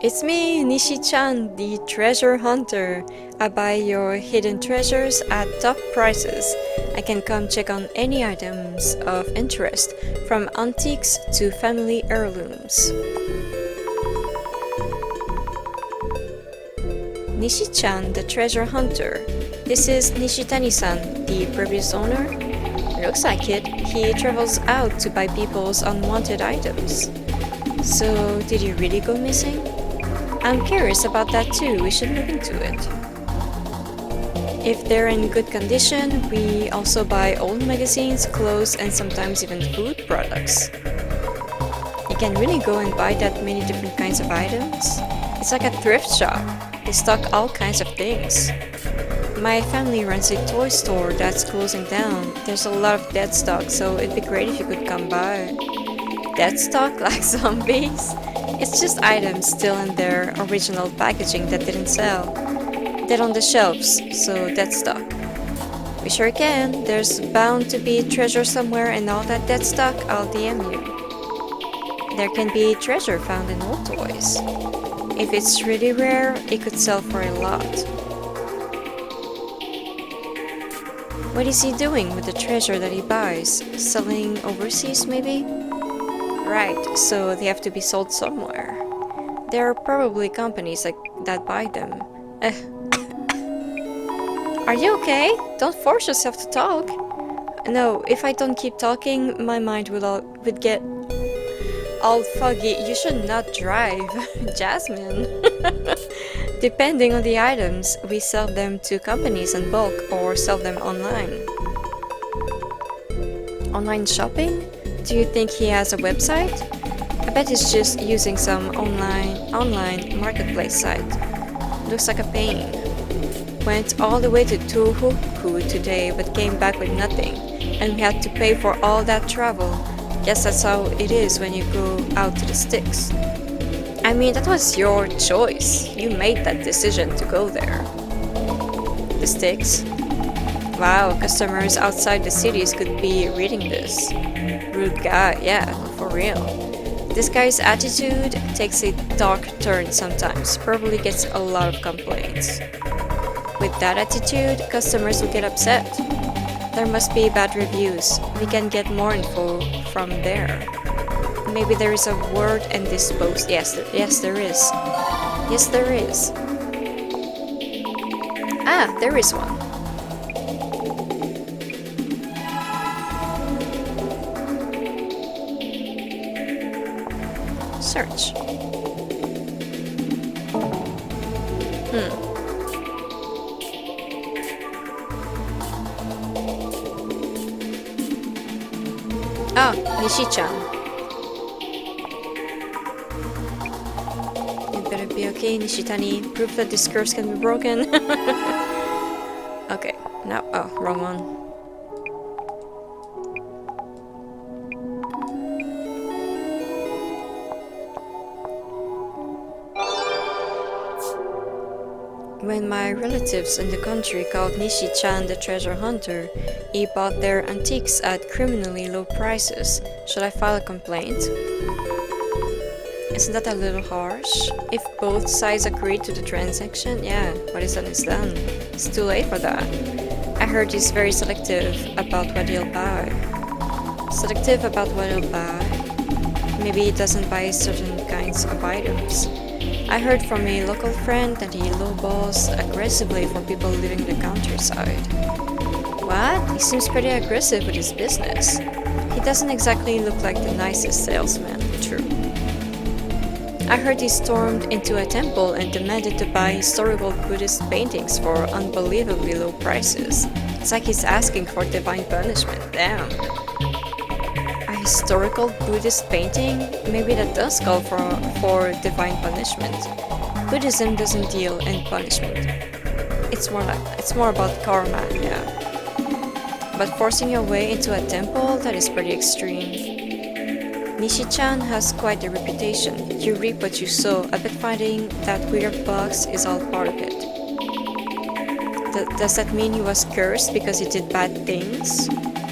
It's me, Nishi-chan, the treasure hunter. I buy your hidden treasures at top prices. I can come check on any items of interest, from antiques to family heirlooms. Nishi-chan, the treasure hunter. This is Nishitani-san, the previous owner? Looks like it. He travels out to buy people's unwanted items. So, did he really go missing? I'm curious about that too. We should look into it. If they're in good condition, we also buy old magazines, clothes, and sometimes even food products. You can really go and buy that many different kinds of items. It's like a thrift shop. They stock all kinds of things. My family runs a toy store that's closing down. There's a lot of dead stock, so it'd be great if you could come by. Dead stock like zombies? It's just items still in their original packaging that didn't sell. They're on the shelves, so dead stock. We sure can. There's bound to be treasure somewhere, and all that dead stock, I'll DM you. There can be treasure found in old toys. If it's really rare, it could sell for a lot. What is he doing with the treasure that he buys? Selling overseas, maybe? Right, so they have to be sold somewhere. There are probably companies that buy them. Are you okay? Don't force yourself to talk. No, if I don't keep talking, my mind would get all foggy. You should not drive, Jasmine. Depending on the items, we sell them to companies in bulk or sell them online. Online shopping? Do you think he has a website? I bet he's just using some online marketplace site. Looks like a pain. Went all the way to Tohoku today but came back with nothing, and we had to pay for all that travel. Guess that's how it is when you go out to the sticks. I mean, that was your choice. You made that decision to go there. The sticks? Wow, customers outside the cities could be reading this. Rude guy, yeah, for real. This guy's attitude takes a dark turn sometimes, probably gets a lot of complaints. With that attitude, customers will get upset. There must be bad reviews. We can get more info from there. Maybe there is a word in this post. Yes, there is. Yes, there is. Ah, there is one. Search. Ah, Nishi-chan. You better be okay, Nishitani. Proof that this curse can be broken. Okay, now, oh, wrong one. When my relatives in the country called Nishi-chan the treasure hunter, he bought their antiques at criminally low prices. Should I file a complaint? Isn't that a little harsh? If both sides agree to the transaction, yeah, what is done is done. It's too late for that. I heard he's very selective about what he'll buy. Selective about what he'll buy? Maybe he doesn't buy certain kinds of items. I heard from a local friend that he lowballs aggressively for people living in the countryside. What? He seems pretty aggressive with his business. He doesn't exactly look like the nicest salesman, true. I heard he stormed into a temple and demanded to buy historical Buddhist paintings for unbelievably low prices. It's like he's asking for divine punishment, damn. A historical Buddhist painting? Maybe that does call for divine punishment. Buddhism doesn't deal in punishment. It's more about karma, yeah. But forcing your way into a temple, that is pretty extreme. Nishi-chan has quite a reputation. You reap what you sow. I bet finding that weird box is all part of it. Does that mean he was cursed because he did bad things?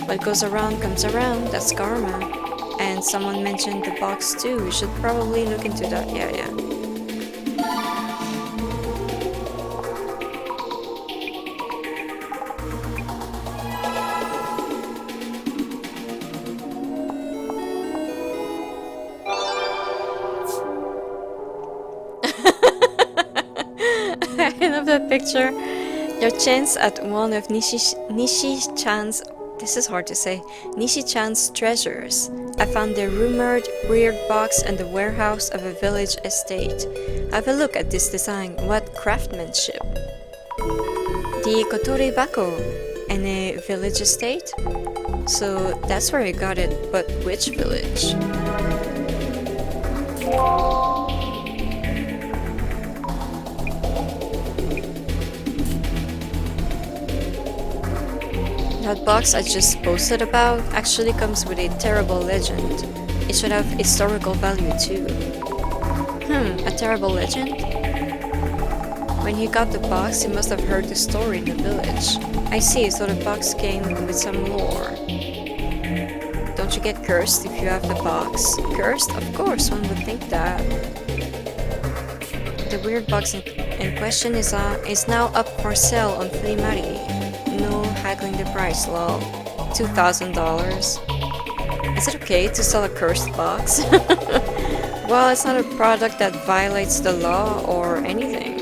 What goes around comes around, that's karma. And someone mentioned the box too. We should probably look into that, yeah. I love that picture. Your chance at one of Nishi-chan's, this is hard to say, Nishi-chan's treasures. I found the rumored weird box in the warehouse of a village estate. Have a look at this design. What craftsmanship. The Kotori Bako in a village estate? So that's where I got it, but which village? That box I just posted about actually comes with a terrible legend. It should have historical value too. A terrible legend? When he got the box, he must have heard the story in the village. I see, so the box came with some lore. Don't you get cursed if you have the box? Cursed? Of course, one would think that. The weird box in question is now up for sale on Flea Market. No haggling the price, lol. $2,000. Is it okay to sell a cursed box? Well, it's not a product that violates the law or anything.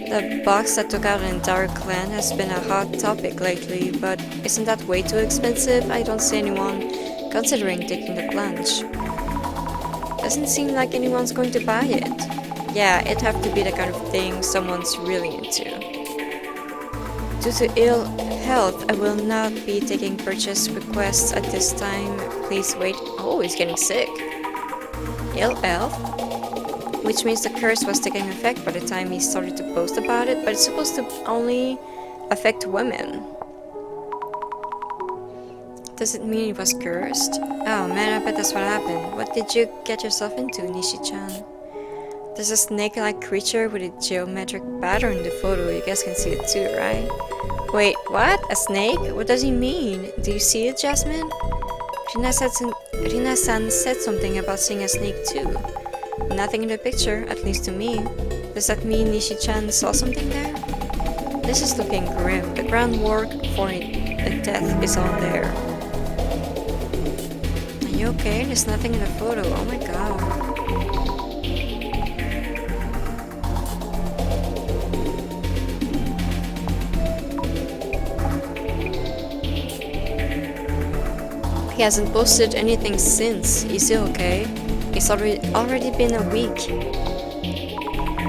The box that took out an entire clan has been a hot topic lately, but isn't that way too expensive? I don't see anyone considering taking the plunge. Doesn't seem like anyone's going to buy it. Yeah, it'd have to be the kind of thing someone's really into. Due to ill health, I will not be taking purchase requests at this time. Please wait. Oh, he's getting sick. Ill health? Which means the curse was taking effect by the time he started to post about it, but it's supposed to only affect women. Does it mean he was cursed? Oh man, I bet that's what happened. What did you get yourself into, Nishi-chan? There's a snake-like creature with a geometric pattern in the photo. You guys can see it too, right? Wait, what? A snake? What does he mean? Do you see it, Jasmine? Rina-san said something about seeing a snake too. Nothing in the picture, at least to me. Does that mean Nishi-chan saw something there? This is looking grim. The groundwork for a death is all there. Are you okay? There's nothing in the photo. Oh my god. He hasn't posted anything since. Is he okay? It's already been a week.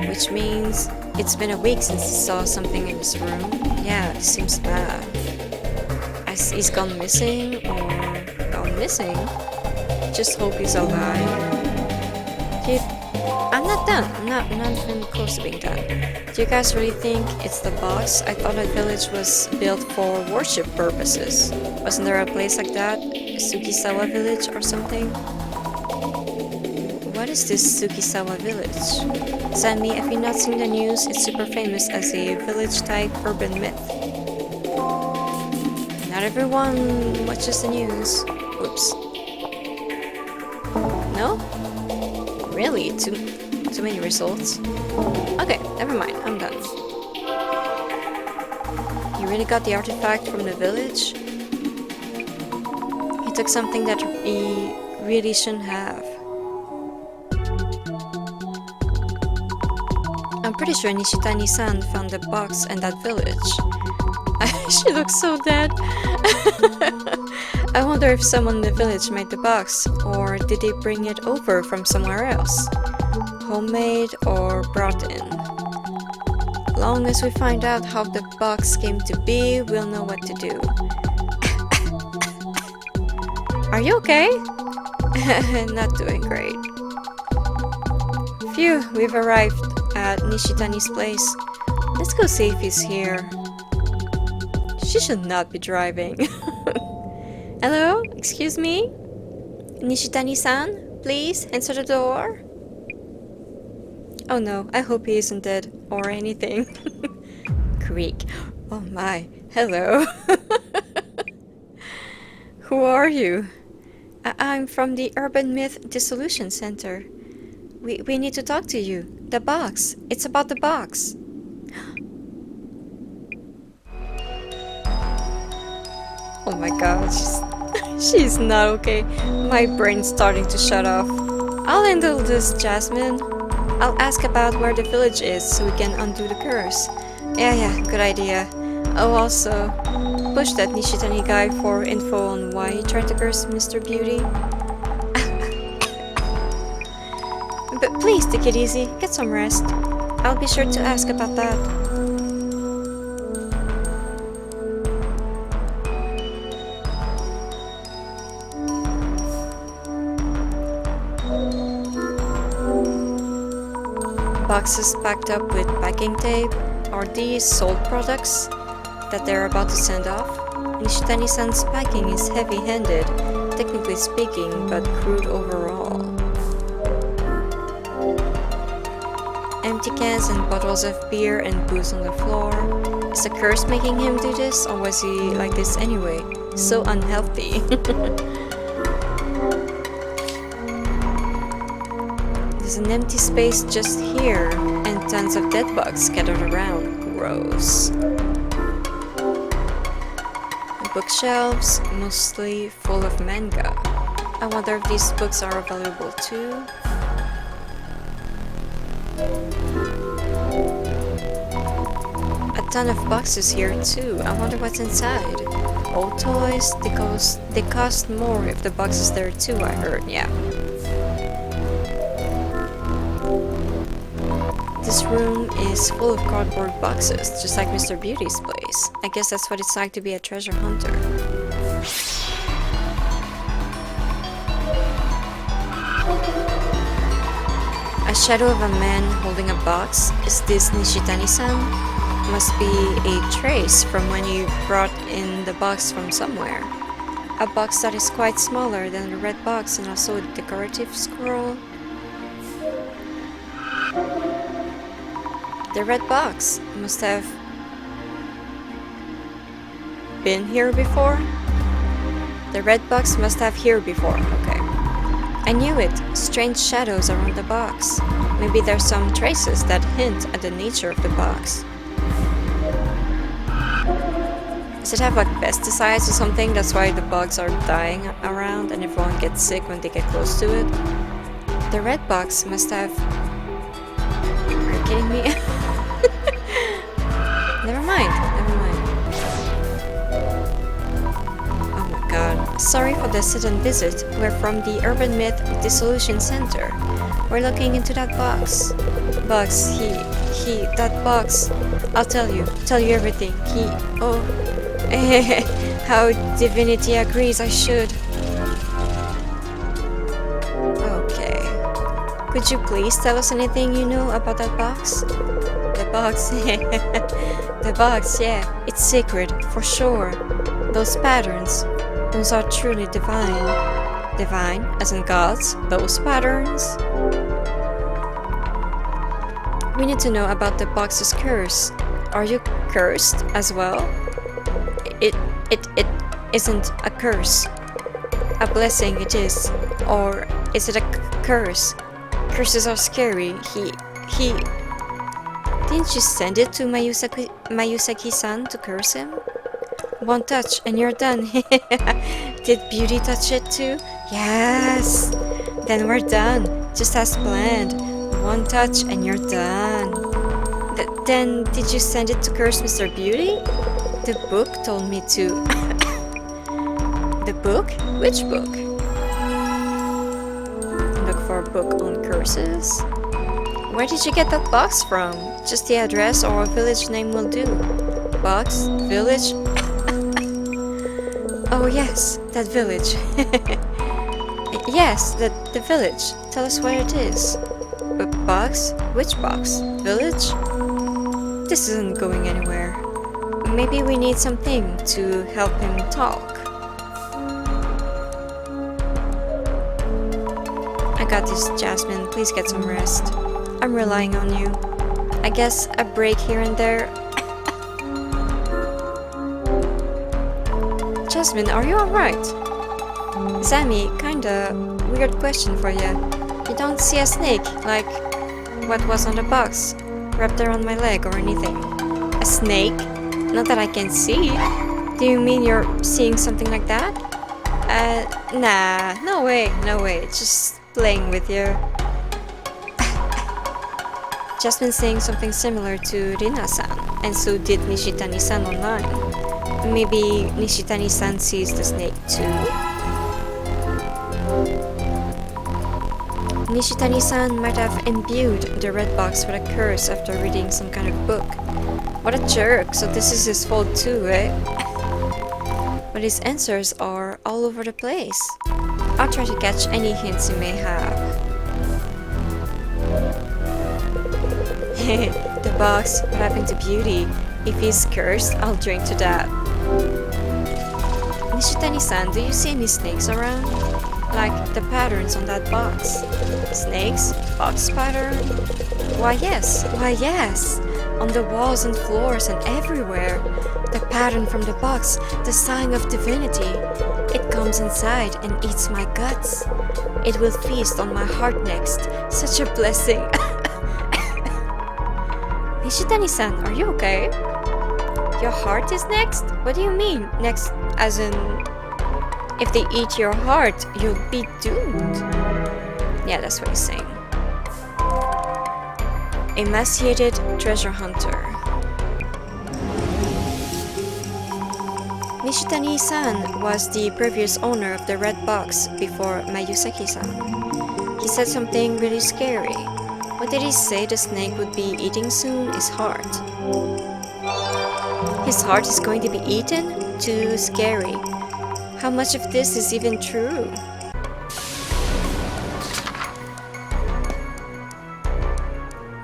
Which means it's been a week since he saw something in his room. Yeah, it seems bad. He's gone missing or gone missing. Just hope he's alive. I'm not done. I'm not even close to being done. Do you guys really think it's the box? I thought that village was built for worship purposes. Wasn't there a place like that? Sukisawa village or something? What is this Sukisawa village? Sanmi, if you've not seen the news, it's super famous as a village-type urban myth. Not everyone watches the news. Whoops. No? Really? Too many results? Okay, never mind, I'm done. You really got the artifact from the village? He took something that he really shouldn't have. I'm pretty sure Nishitani-san found the box in that village. I She looks so dead. I wonder if someone in the village made the box, or did they bring it over from somewhere else? Homemade or brought in? Long as we find out how the box came to be, we'll know what to do. Are you okay? Not doing great. Phew, we've arrived at Nishitani's place. Let's go see if he's here. She should not be driving. Hello? Excuse me? Nishitani-san? Please, answer the door. Oh no, I hope he isn't dead or anything. Creak. Oh my. Hello. Who are you? I'm from the Urban Myth Dissolution Center. We need to talk to you. The box. It's about the box. Oh my god, she's not okay. My brain's starting to shut off. I'll handle this, Jasmine. I'll ask about where the village is so we can undo the curse. Yeah, good idea. Oh, also, push that Nishitani guy for info on why he tried to curse Mr. Beauty. But please take it easy, get some rest. I'll be sure to ask about that. Boxes packed up with packing tape. Are these sold products that they're about to send off? Nishitani-san's packing is heavy-handed, technically speaking, but crude overall. Empty cans and bottles of beer and booze on the floor. Is the curse making him do this, or was he like this anyway? So unhealthy. There's an empty space just here, and tons of dead bugs scattered around. Gross. Bookshelves, mostly full of manga. I wonder if these books are available too. A ton of boxes here too. I wonder what's inside. Old toys, they cost more if the box is there too, I heard, yeah. This room is full of cardboard boxes, just like Mr. Beauty's place. I guess that's what it's like to be a treasure hunter. A shadow of a man holding a box. Is this Nishitani-san? Must be a trace from when you brought in the box from somewhere. A box that is quite smaller than the red box and also a decorative scroll. The red box must have been here before? The red box must have here before, okay. I knew it. Strange shadows around the box. Maybe there's some traces that hint at the nature of the box. Does it have like pesticides or something? That's why the bugs are dying around and everyone gets sick when they get close to it. The red box must have... Are you kidding me? Never mind. Oh my god. Sorry for the sudden visit. We're from the Urban Myth Dissolution Center. We're looking into that box. That box. I'll tell you everything. How divinity agrees I should. Okay. Could you please tell us anything you know about that box? The box, the box, yeah, it's sacred, for sure. Those patterns, those are truly divine. Divine, as in gods, those patterns. We need to know about the box's curse. Are you cursed as well? It isn't a curse. A blessing it is. Or is it a curse? Curses are scary. He... Didn't you send it to Mayusaki-san to curse him? One touch and you're done. Did Beauty touch it too? Yes! Then we're done. Just as planned. One touch and you're done. Then did you send it to curse Mr. Beauty? The book told me to... The book? Which book? Look for a book on curses. Where did you get that box from? Just the address or village name will do. Box? Village? Oh yes, that village. Yes, the village. Tell us where it is. Box? Which box? Village? This isn't going anywhere. Maybe we need something to help him talk. I got this, Jasmine. Please get some rest. I'm relying on you. I guess a break here and there. Jasmine, are you alright? Sammy, kinda weird question for you. You don't see a snake, like what was on the box, wrapped around my leg or anything? A snake? Not that I can see. Do you mean you're seeing something like that? Nah, no way, just playing with you. Jasmine's saying something similar to Rina-san, and so did Nishitani-san online. Maybe Nishitani-san sees the snake too? Nishitani-san might have imbued the red box with a curse after reading some kind of book. What a jerk, so this is his fault too, eh? But his answers are all over the place. I'll try to catch any hints he may have. The box, what happened to Beauty? If he's cursed, I'll drink to that. Nishitani-san, do you see any snakes around? Like the patterns on that box. Snakes? Box pattern? Why yes. On the walls and floors and everywhere. The pattern from the box, the sign of divinity. It comes inside and eats my guts. It will feast on my heart next. Such a blessing. Nishitani-san, are you okay? Your heart is next? What do you mean? Next as in... If they eat your heart, you'll be doomed. Yeah, that's what he's saying. Emaciated treasure hunter. Nishitani-san was the previous owner of the red box before Mayusaki-san. He said something really scary. What did he say the snake would be eating soon? His heart. His heart is going to be eaten? Too scary. How much of this is even true?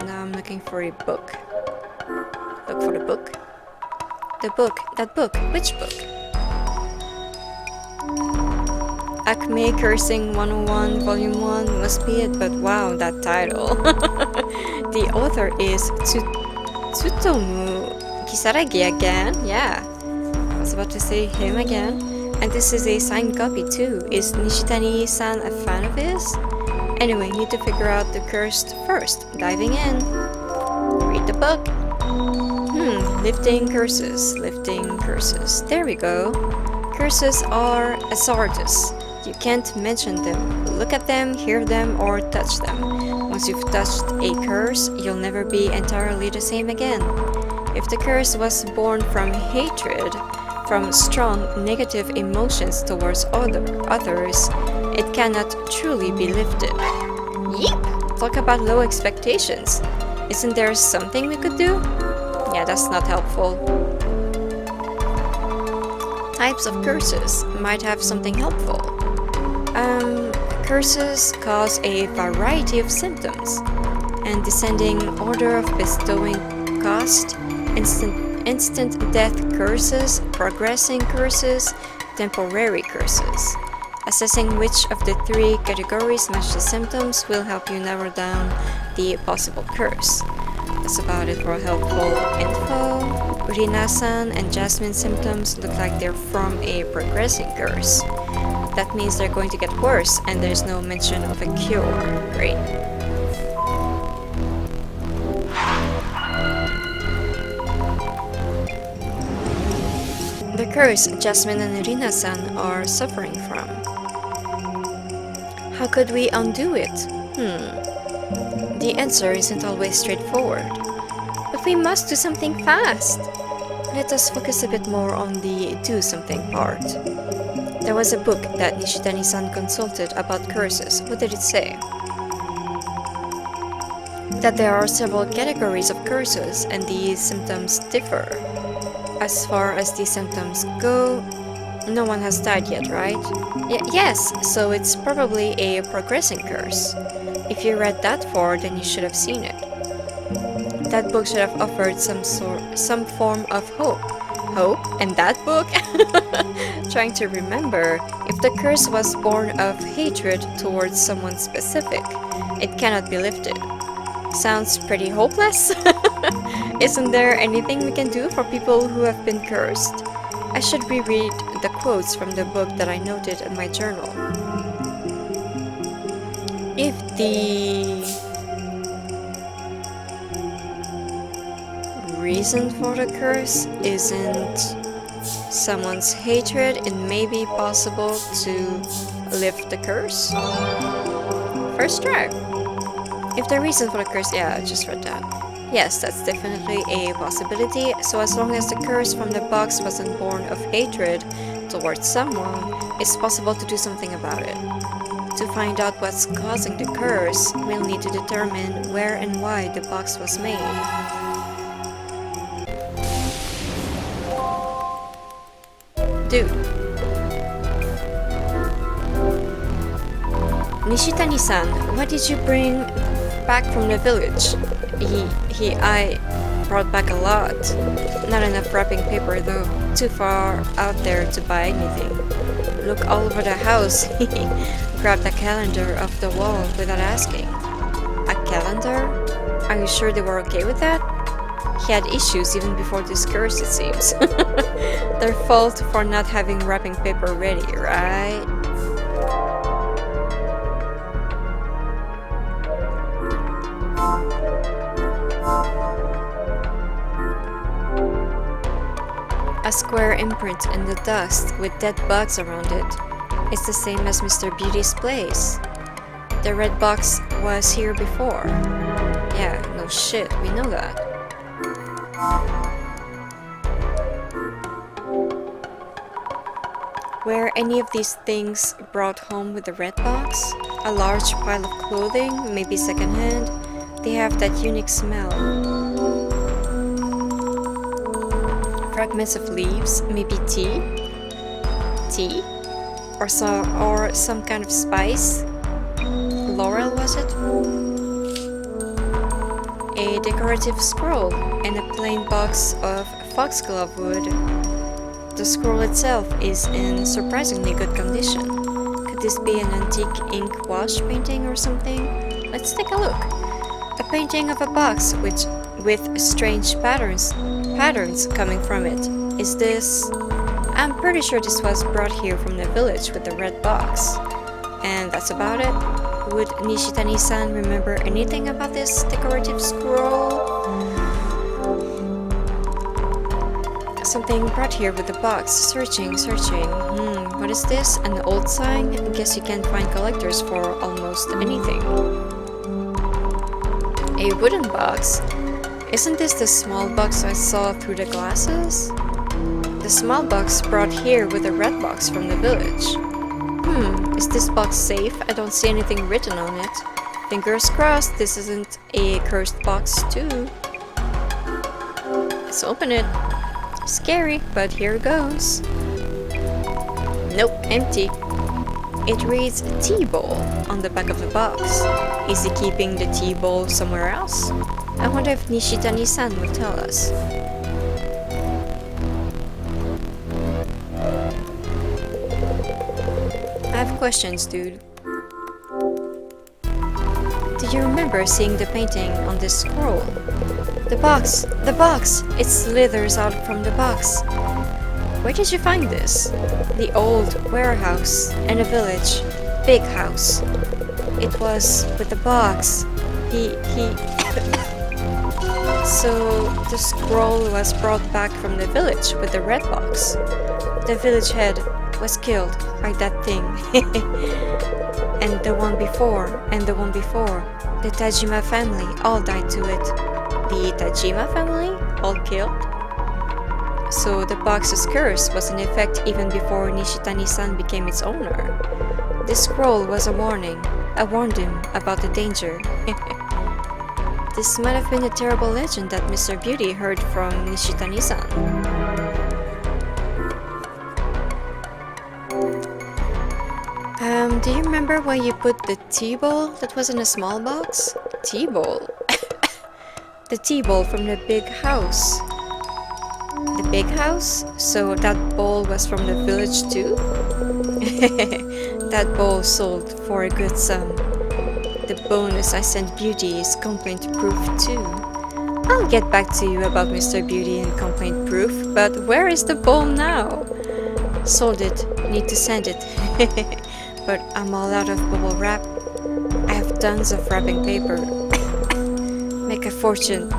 Now I'm looking for a book. Look for the book. The book. That book. Which book? Acme Cursing 101 Volume 1 must be it, but wow, that title. The author is Tsutomu Kisaragi again. Yeah, I was about to say him again. And this is a signed copy too. Is Nishitani-san a fan of his? Anyway, need to figure out the cursed first. Diving in. Read the book. Lifting curses. There we go. Curses are asartus. You can't mention them. Look at them, hear them, or touch them. Once you've touched a curse, you'll never be entirely the same again. If the curse was born from hatred, from strong negative emotions towards others, it cannot truly be lifted. Yeep! Talk about low expectations. Isn't there something we could do? Yeah, that's not helpful. Types of curses might have something helpful. Curses cause a variety of symptoms, and descending order of bestowing cost, instant death curses, progressing curses, temporary curses. Assessing which of the three categories match the symptoms will help you narrow down the possible curse. That's about it for helpful info. Rina-san and Jasmine's symptoms look like they're from a progressing curse. That means they're going to get worse, and there's no mention of a cure. Great. The curse Jasmine and Rina-san are suffering from. How could we undo it? The answer isn't always straightforward. But we must do something fast. let us focus a bit more on the do something part. There was a book that Nishitani-san consulted about curses. What did it say? That there are several categories of curses and these symptoms differ. As far as these symptoms go, no one has died yet, right? Yes, so it's probably a progressing curse. If you read that far, then you should have seen it. That book should have offered some form of hope. Hope? And that book? Trying to remember, if the curse was born of hatred towards someone specific, it cannot be lifted. Sounds pretty hopeless? Isn't there anything we can do for people who have been cursed? I should reread the quotes from the book that I noted in my journal. If the reason for the curse isn't someone's hatred, it may be possible to lift the curse. First try. If the reason for the curse, yeah, I just read that. Yes, that's definitely a possibility. So as long as the curse from the box wasn't born of hatred towards someone, it's possible to do something about it. To find out what's causing the curse, we'll need to determine where and why the box was made. Dude. Nishitani-san, what did you bring back from the village? I brought back a lot. Not enough wrapping paper though. Too far out there to buy anything. Look all over the house. Grabbed a calendar off the wall without asking. A calendar? Are you sure they were okay with that? He had issues even before this curse, it seems. Their fault for not having wrapping paper ready, right? A square imprint in the dust with dead bugs around it. It's the same as Mr. Beauty's place. The red box was here before. Yeah, no shit, we know that. Were any of these things brought home with the red box? A large pile of clothing, maybe secondhand. They have that unique smell. Fragments of leaves, maybe tea? Tea? Or some kind of spice? Laurel, was it? A decorative scroll and a plain box of foxglove wood. The scroll itself is in surprisingly good condition. Could this be an antique ink wash painting or something? Let's take a look. A painting of a box with strange patterns coming from it. Is this... I'm pretty sure this was brought here from the village with the red box. And that's about it. Would Nishitani-san remember anything about this decorative scroll? Something brought here with the box. Searching. What is this? An old sign? I guess you can find collectors for almost anything. A wooden box? Isn't this the small box I saw through the glasses? The small box brought here with a red box from the village. Is this box safe? I don't see anything written on it. Fingers crossed this isn't a cursed box too. Let's open it. Scary, but here goes. Nope, empty. It reads tea bowl on the back of the box. Is he keeping the tea bowl somewhere else? I wonder if Nishitani-san will tell us. I have questions, dude. Do you remember seeing the painting on this scroll? The box! It slithers out from the box. Where did you find this? The old warehouse in a village. Big house. It was with the box. So the scroll was brought back from the village with the red box. The village head was killed by that thing. and the one before, the Tajima family all died to it. The Tajima family all killed? So the box's curse was in effect even before Nishitani-san became its owner. This scroll was a warning. I warned him about the danger. This might have been a terrible legend that Mr. Beauty heard from Nishitani-san. Do you remember why you put the tea bowl that was in a small box? Tea bowl? The tea bowl from the big house. The big house? So that bowl was from the village too? That bowl sold for a good sum. The bonus I sent Beauty is complaint proof too. I'll get back to you about Mr. Beauty and complaint proof, but where is the bowl now? Sold it. Need to send it. But I'm all out of bubble wrap. I have tons of wrapping paper. Make a fortune.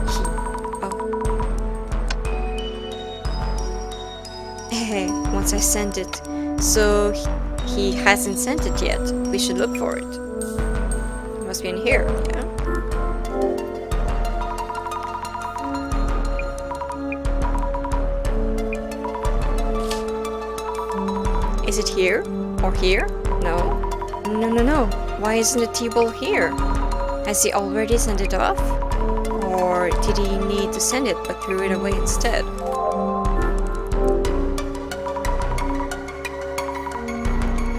Once I send it. So he hasn't sent it yet. We should look for it. It must be in here, yeah? Is it here? Or here? No. No. Why isn't the tea bowl here? Has he already sent it off? Or did he need to send it but threw it away instead?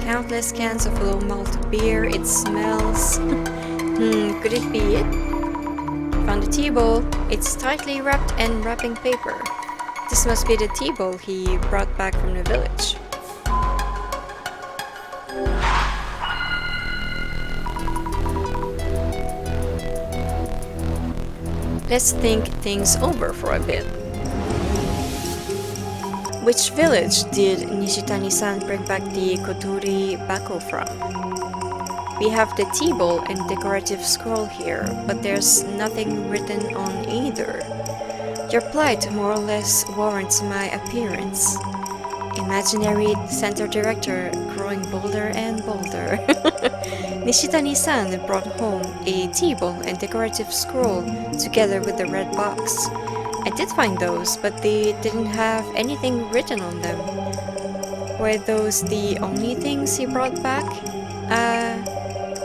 Countless cans of low malt beer, it smells. Could it be it? Found the tea bowl. It's tightly wrapped in wrapping paper. This must be the tea bowl he brought back from the village. Let's think things over for a bit. Which village did Nishitani-san bring back the kotori bako from? We have the tea bowl and decorative scroll here, but there's nothing written on either. Your plight more or less warrants my appearance. Imaginary center director growing bolder and bolder. Nishitani-san brought home a tea bowl and decorative scroll together with the red box. I did find those, but they didn't have anything written on them. Were those the only things he brought back?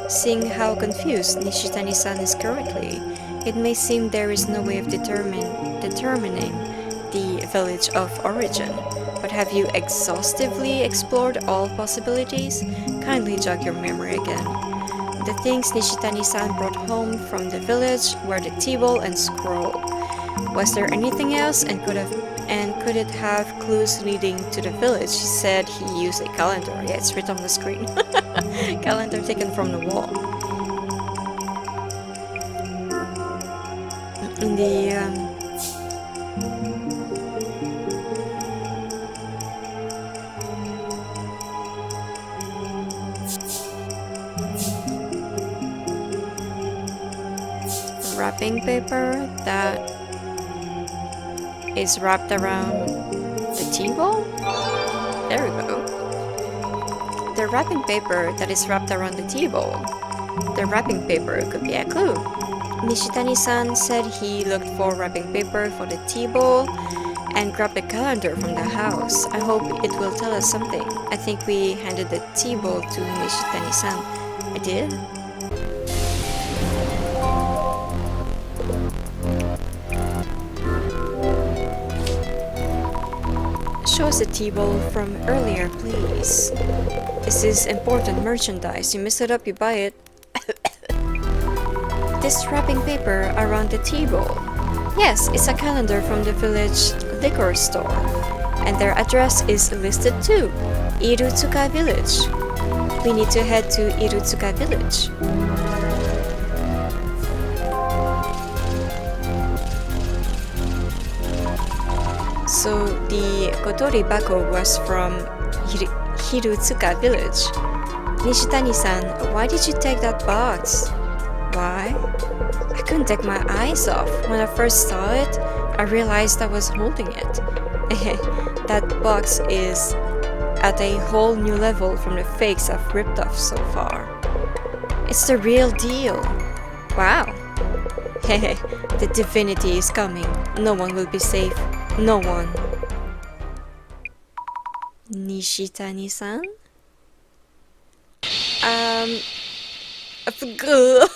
Seeing how confused Nishitani-san is currently, it may seem there is no way of determining the village of origin. But have you exhaustively explored all possibilities? Kindly jog your memory again. The things Nishitani-san brought home from the village were the tea bowl and scroll. Was there anything else, and could it have clues leading to the village? He said he used a calendar. Yeah, it's written on the screen. Calendar taken from the wall. In the wrapping paper that is wrapped around the tea bowl? There we go. The wrapping paper that is wrapped around the tea bowl. The wrapping paper could be a clue. Nishitani-san said he looked for wrapping paper for the tea bowl and grabbed a calendar from the house. I hope it will tell us something. I think we handed the tea bowl to Nishitani-san. I did? Show us the tea bowl from earlier, please. This is important merchandise. You mess it up, you buy it. This wrapping paper around the tea bowl. Yes, it's a calendar from the village liquor store. And their address is listed too. Irutsuka Village. We need to head to Irutsuka Village. So the kotori bako was from Hirutsuka Village. Nishitani-san, why did you take that box? Why? I couldn't take my eyes off. When I first saw it, I realized I was holding it. That box is at a whole new level from the fakes I've ripped off so far. It's the real deal. Wow. The divinity is coming. No one will be safe. No one. Nishitani-san? Girl.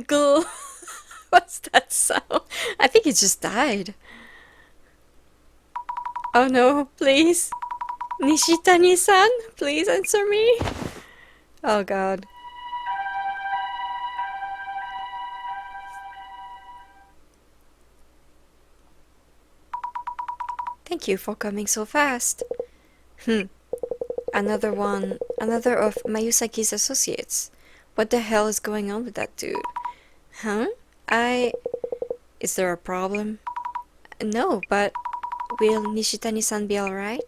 Girl. What's that sound? I think he just died. Oh no, please. Nishitani-san, please answer me. Oh god. Thank you for coming so fast. Another of Mayusaki's associates. What the hell is going on with that dude? Huh? Is there a problem? No, but will Nishitani-san be alright?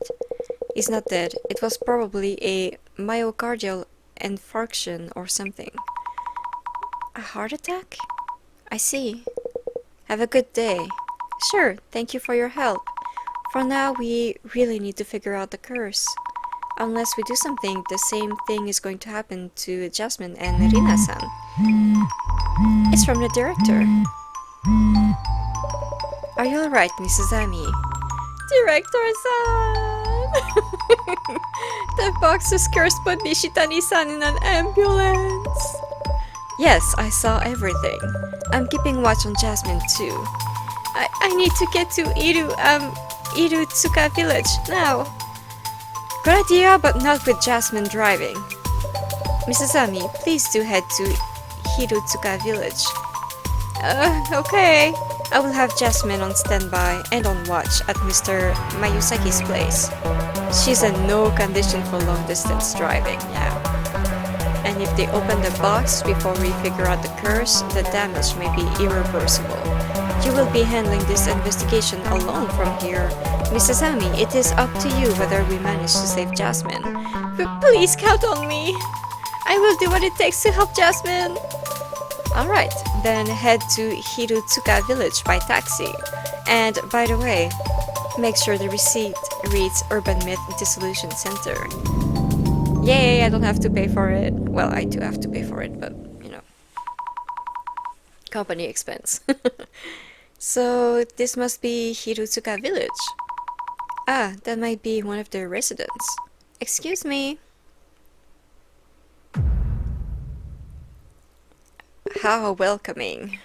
He's not dead. It was probably a myocardial infarction or something. A heart attack? I see. Have a good day. Sure, thank you for your help. For now, we really need to figure out the curse. Unless we do something, the same thing is going to happen to Jasmine and Rina-san. It's from the director. Are you alright, Mrs. Ami? Director-san! The box is cursed, but Nishitani-san in an ambulance. Yes, I saw everything. I'm keeping watch on Jasmine too. I need to get to Irutsuka village now. Good idea, but not with Jasmine driving. Mrs. Ami, please do head to Hirutsuka village. Okay. I will have Jasmine on standby and on watch at Mr. Mayusaki's place. She's in no condition for long-distance driving, yeah. And if they open the box before we figure out the curse, the damage may be irreversible. You will be handling this investigation alone from here. Mrs. Ami, it is up to you whether we manage to save Jasmine. But please count on me. I will do what it takes to help Jasmine. Alright, then head to Hirutsuka village by taxi. And by the way, make sure the receipt reads Urban Myth Dissolution Center. Yay, I don't have to pay for it. Well, I do have to pay for it, but, you know. Company expense. So, this must be Hirutsuka village. Ah, that might be one of their residents. Excuse me. How welcoming.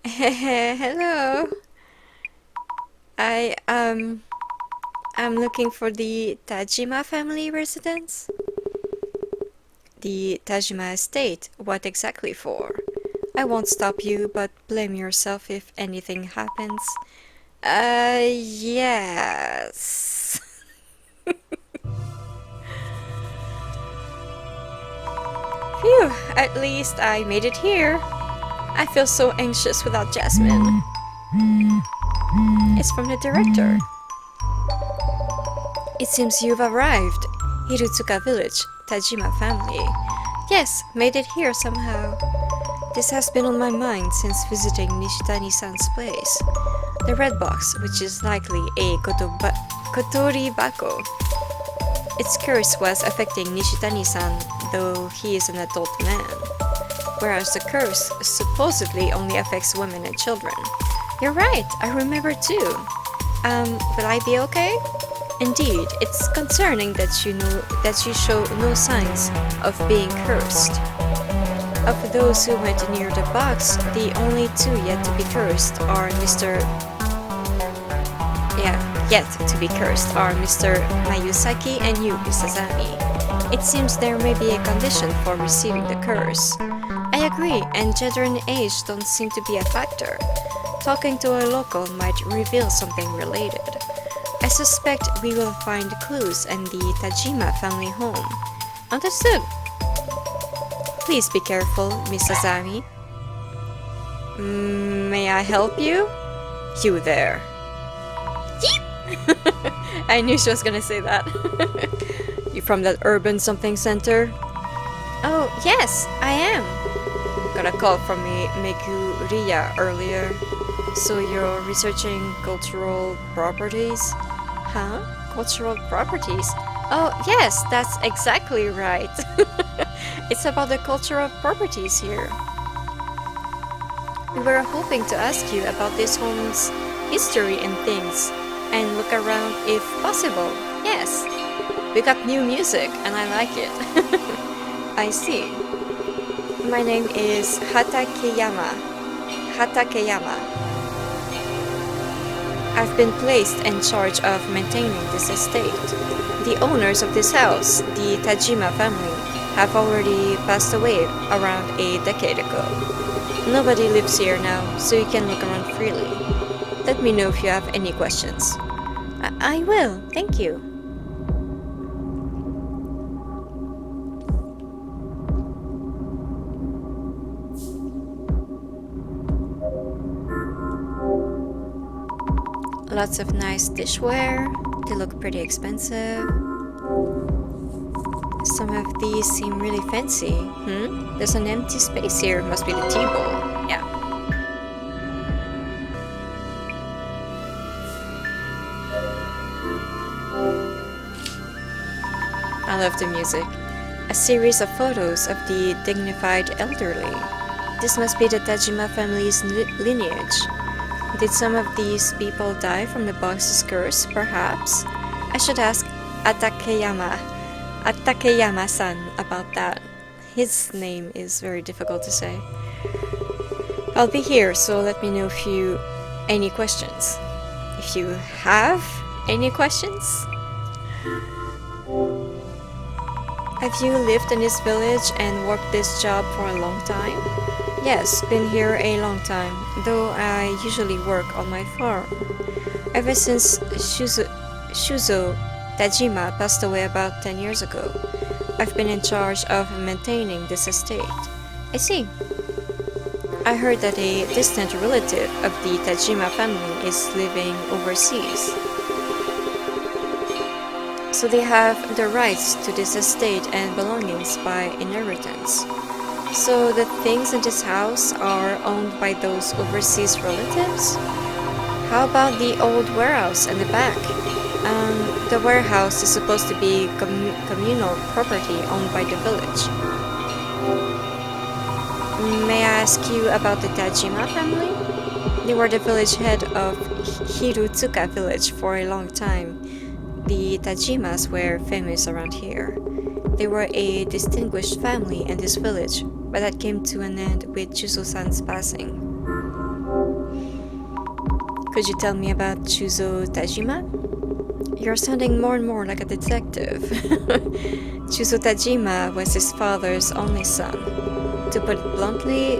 Hello. I'm looking for the Tajima family residence. The Tajima estate. What exactly for? I won't stop you, but blame yourself if anything happens. Yes. Phew, at least I made it here. I feel so anxious without Jasmine. It's from the director. It seems you've arrived. Hirutsuka village, Tajima family. Yes, made it here somehow. This has been on my mind since visiting Nishitani-san's place. The red box, which is likely a kotori bako. Its curse was affecting Nishitani-san, though he is an adult man. Whereas the curse supposedly only affects women and children. You're right, I remember too. Will I be okay? Indeed, it's concerning that you show no signs of being cursed. Of those who went near the box, the only two yet to be cursed are Mr. Mayusaki and you, Mrs. Ami. It seems there may be a condition for receiving the curse. I agree, and gender and age don't seem to be a factor. Talking to a local might reveal something related. I suspect we will find clues in the Tajima family home. Understood. Please be careful, Miss Azami. May I help you? You there. I knew she was gonna say that. You from that urban something center? Oh, yes, I am. Got a call from Meguriya earlier. So you're researching cultural properties? Huh? Cultural properties? Oh, yes, that's exactly right. It's about the cultural properties here. We were hoping to ask you about this home's history and things. and look around if possible. Yes, we got new music and I like it. I see. My name is Hatakeyama. Hatakeyama. I've been placed in charge of maintaining this estate. The owners of this house, the Tajima family, have already passed away around a decade ago. Nobody lives here now, so you can look around freely. Let me know if you have any questions. I will, thank you. Lots of nice dishware. They look pretty expensive. Some of these seem really fancy. There's an empty space here. Must be the tea bowl. Yeah. I love the music. A series of photos of the dignified elderly. This must be the Tajima family's lineage. Did some of these people die from the box's curse, perhaps? I should ask Atakeyama-san about that. His name is very difficult to say. I'll be here, so let me know if you any questions. If you have any questions? Have you lived in this village and worked this job for a long time? Yes, been here a long time, though I usually work on my farm. Ever since Shuzo Tajima passed away about 10 years ago, I've been in charge of maintaining this estate. I see. I heard that a distant relative of the Tajima family is living overseas. So they have the rights to this estate and belongings by inheritance. So the things in this house are owned by those overseas relatives? How about the old warehouse in the back? The warehouse is supposed to be communal property owned by the village. May I ask you about the Tajima family? They were the village head of Hirutsuka village for a long time. The Tajimas were famous around here. They were a distinguished family in this village, but that came to an end with Chuzo-san's passing. Could you tell me about Chuzo Tajima? You're sounding more and more like a detective. Chuzo Tajima was his father's only son. To put it bluntly,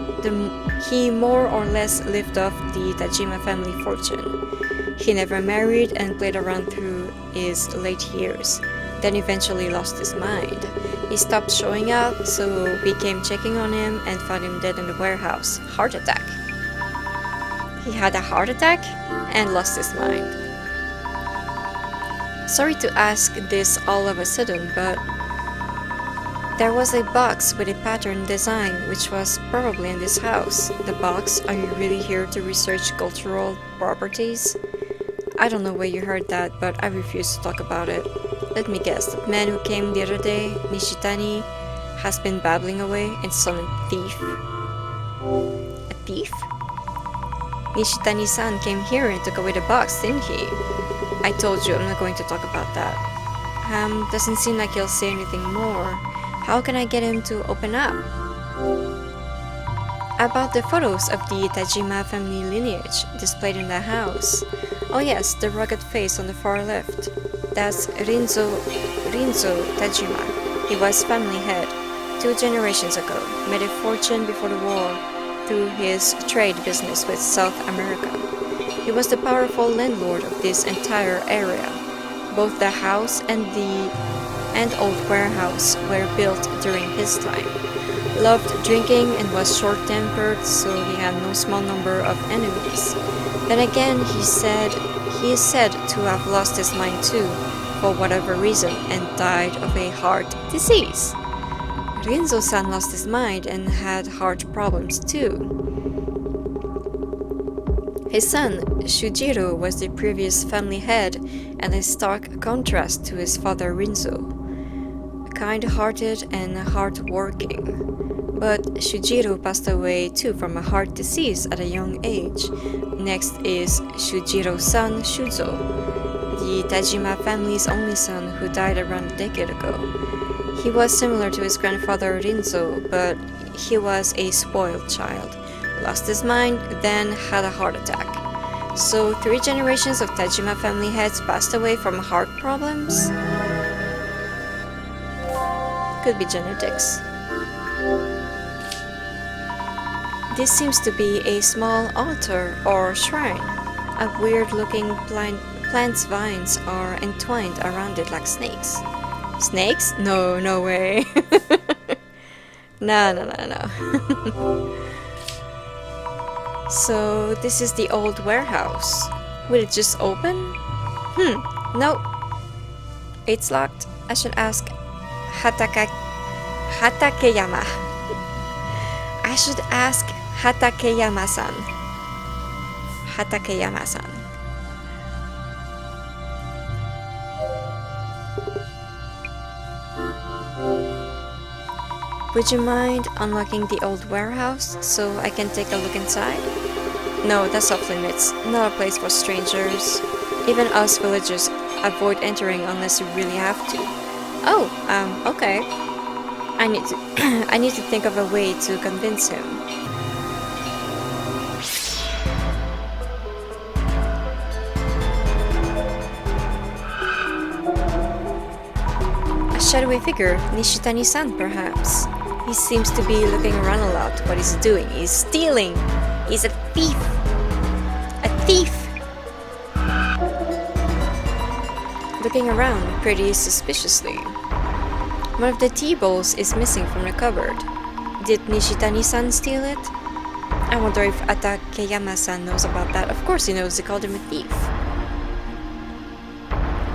he more or less lived off the Tajima family fortune. He never married and played around through his late years, then eventually lost his mind. He stopped showing up, so we came checking on him and found him dead in the warehouse. Heart attack. He had a heart attack and lost his mind. Sorry to ask this all of a sudden, but there was a box with a pattern design which was probably in this house. The box, are you really here to research cultural properties? I don't know where you heard that, but I refuse to talk about it. Let me guess, the man who came the other day, Nishitani, has been babbling away and some thief. A thief? Nishitani-san came here and took away the box, didn't he? I told you I'm not going to talk about that. Doesn't seem like he'll say anything more. How can I get him to open up? About the photos of the Tajima family lineage displayed in the house. Oh yes, the rugged face on the far left. That's Rinzo Tajima. He was family head 2 generations ago, made a fortune before the war through his trade business with South America. He was the powerful landlord of this entire area. Both the house and old warehouse were built during his time. Loved drinking and was short-tempered, so he had no small number of enemies. Then again, he is said to have lost his mind too, for whatever reason, and died of a heart disease. Rinzo-san lost his mind and had heart problems too. His son, Shujiro, was the previous family head and a stark contrast to his father Rinzo. Kind-hearted and hard-working. But Shujiro passed away too from a heart disease at a young age. Next is Shujiro's son Shuzo. the Tajima family's only son who died around a decade ago. He was similar to his grandfather Rinzo, but he was a spoiled child. Lost his mind, then had a heart attack. So 3 generations of Tajima family heads passed away from heart problems? Could be genetics. This seems to be a small altar or shrine. A weird-looking plant's vines are entwined around it like snakes. Snakes? No, no way. No. So this is the old warehouse. Will it just open? No. It's locked. I should ask Hatakeyama. I should ask Hatakeyama-san. Hatakeyama-san. Would you mind unlocking the old warehouse so I can take a look inside? No, that's off limits. Not a place for strangers. Even us villagers avoid entering unless you really have to. Oh, okay. I need to think of a way to convince him. A shadowy figure, Nishitani-san perhaps. He seems to be looking around a lot. What he's doing? He's stealing! He's a thief! A thief! Looking around pretty suspiciously. One of the tea bowls is missing from the cupboard. Did Nishitani-san steal it? I wonder if Atakeyama-san knows about that. Of course he knows, they called him a thief.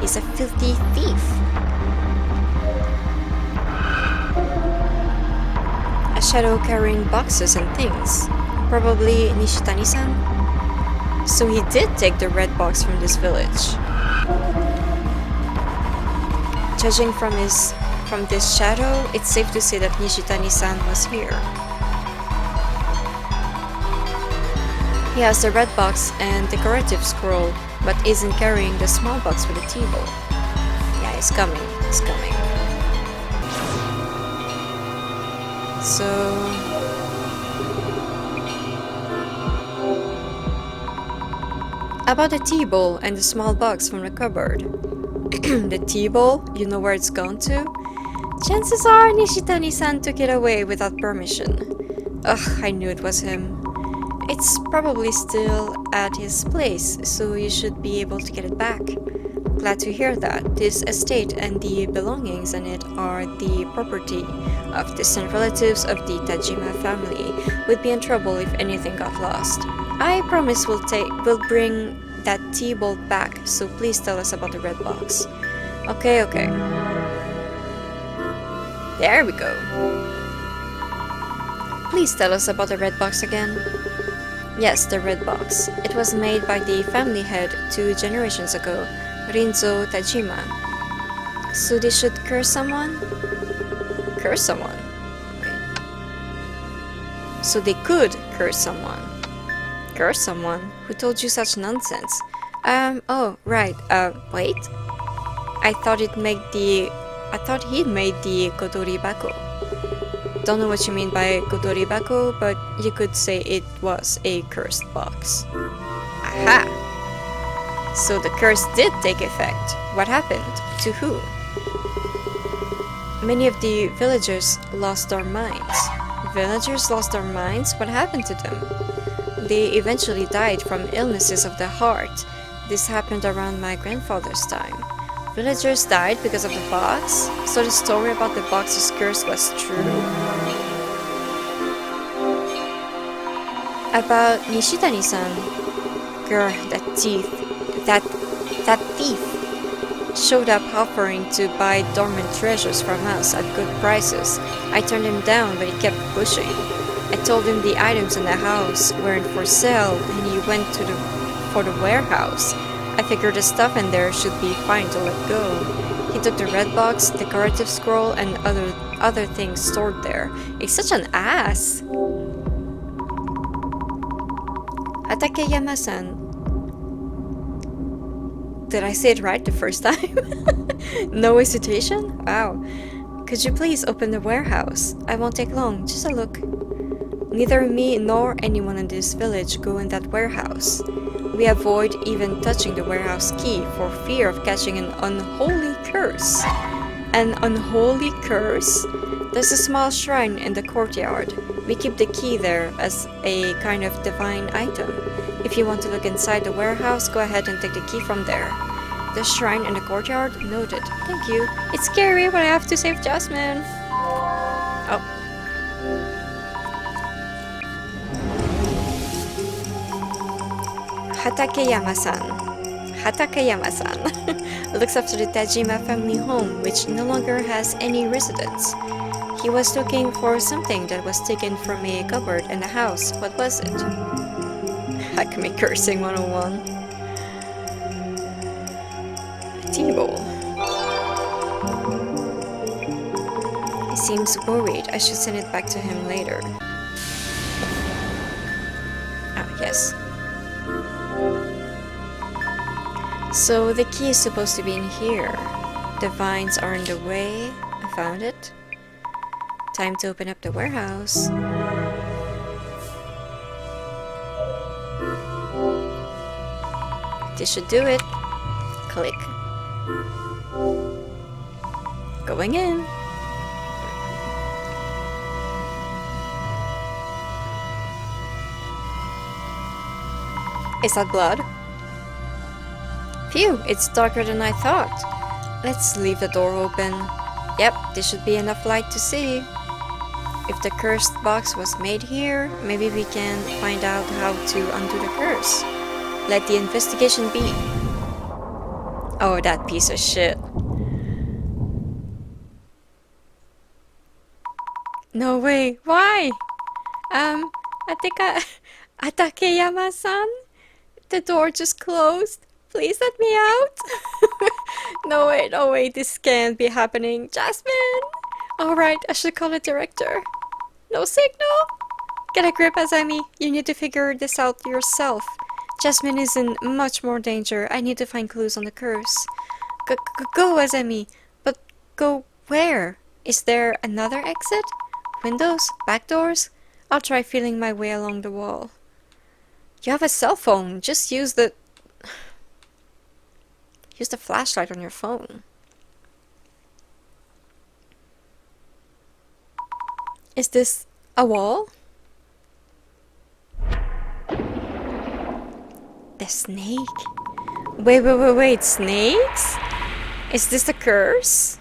He's a filthy thief. A shadow carrying boxes and things. Probably Nishitani-san. So he did take the red box from this village. Judging from this shadow, it's safe to say that Nishitani-san was here. He has the red box and decorative scroll, but isn't carrying the small box with the tea bowl. Yeah, he's coming. He's coming. So... about the tea bowl and the small box from the cupboard. The tea bowl, you know where it's gone to? Chances are Nishitani-san took it away without permission. Ugh, I knew it was him. It's probably still at his place, so you should be able to get it back. Glad to hear that. This estate and the belongings in it are the property of distant relatives of the Tajima family. We'd be in trouble if anything got lost. I promise we'll bring that tea bowl back, so please tell us about the red box. Okay. There we go. Please tell us about the red box again. Yes, the red box. It was made by the family head 2 generations ago, Rinzo Tajima. So they should curse someone? Curse someone? Wait. So they could curse someone. Curse someone? Who told you such nonsense? Oh, right, wait. I thought he'd made the Kodori Bako. Don't know what you mean by Kodori Bako, but you could say it was a cursed box. Aha! So the curse did take effect. What happened? To who? Many of the villagers lost their minds. Villagers lost their minds? What happened to them? They eventually died from illnesses of the heart. This happened around my grandfather's time. Villagers died because of the box? So the story about the box's curse was true? About Nishitani-san. Grr, that thief showed up offering to buy dormant treasures from us at good prices. I turned him down, but he kept pushing. I told him the items in the house weren't for sale, and he went for the warehouse. I figured the stuff in there should be fine to let go. He took the red box, decorative scroll, and other things stored there. He's such an ass! Atakeyama-san. Did I say it right the first time? No hesitation? Wow. Could you please open the warehouse? I won't take long, just a look. Neither me nor anyone in this village go in that warehouse. We avoid even touching the warehouse key for fear of catching an unholy curse. An unholy curse? There's a small shrine in the courtyard. We keep the key there as a kind of divine item. If you want to look inside the warehouse, go ahead and take the key from there. The shrine in the courtyard? Noted. Thank you. It's scary, but I have to save Jasmine. Oh. Hatakeyama-san. Hatakeyama-san looks after the Tajima family home, which no longer has any residents. He was looking for something that was taken from a cupboard in the house. What was it? Acme Cursing 101. T-Bowl. He seems worried. I should send it back to him later. Ah, yes. So the key is supposed to be in here. The vines are in the way. I found it. Time to open up the warehouse. This should do it. Click. Going in. Is that blood? Phew, it's darker than I thought. Let's leave the door open. Yep, this should be enough light to see. If the cursed box was made here, maybe we can find out how to undo the curse. Let the investigation be. Oh, that piece of shit. No way. Why? Atakeyama-san? The door just closed. Please let me out. No way, this can't be happening. Jasmine! Alright, I should call a director. No signal? Get a grip, Azami. You need to figure this out yourself. Jasmine is in much more danger. I need to find clues on the curse. Go, Azami. But go where? Is there another exit? Windows? Back doors? I'll try feeling my way along the wall. You have a cell phone. Just use the flashlight on your phone. Is this a wall? The snake? Wait, snakes? Is this the curse?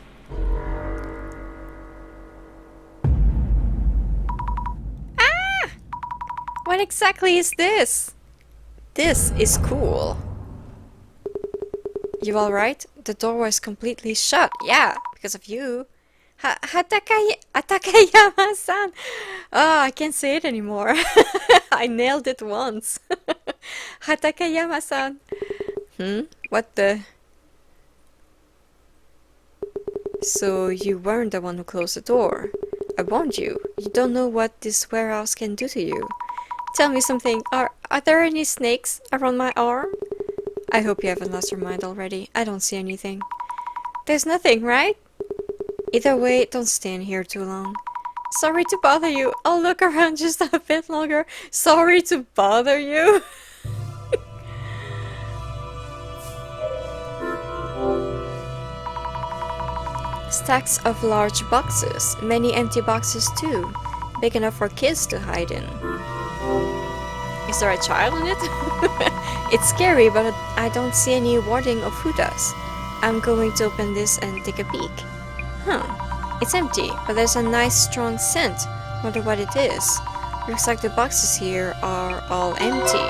Ah! What exactly is this? This is cool. You alright? The door was completely shut. Yeah, because of you. Atakeyama-san. Oh, I can't say it anymore. I nailed it once. Hatakeyama-san. What the? So you weren't the one who closed the door. I warned you. You don't know what this warehouse can do to you. Tell me something. Are there any snakes around my arm? I hope you haven't lost your mind already. I don't see anything. There's nothing, right? Either way, don't stay in here too long. Sorry to bother you. I'll look around just a bit longer. Sorry to bother you. Stacks of large boxes. Many empty boxes too. Big enough for kids to hide in. Is there a child in it? It's scary, but I don't see any wording of who does. I'm going to open this and take a peek. It's empty, but there's a nice strong scent. Wonder what it is. Looks like the boxes here are all empty.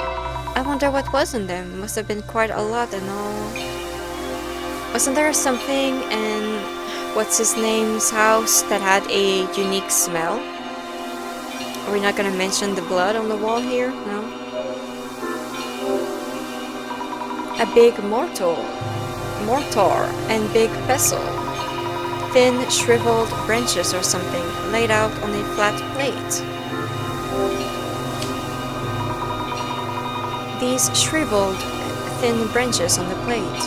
I wonder what was in them. Must have been quite a lot and all. Wasn't there something in what's his name's house that had a unique smell? Are we not gonna mention the blood on the wall here? No? A big mortar and big pestle. Thin, shriveled branches or something laid out on a flat plate. These shriveled, thin branches on the plate.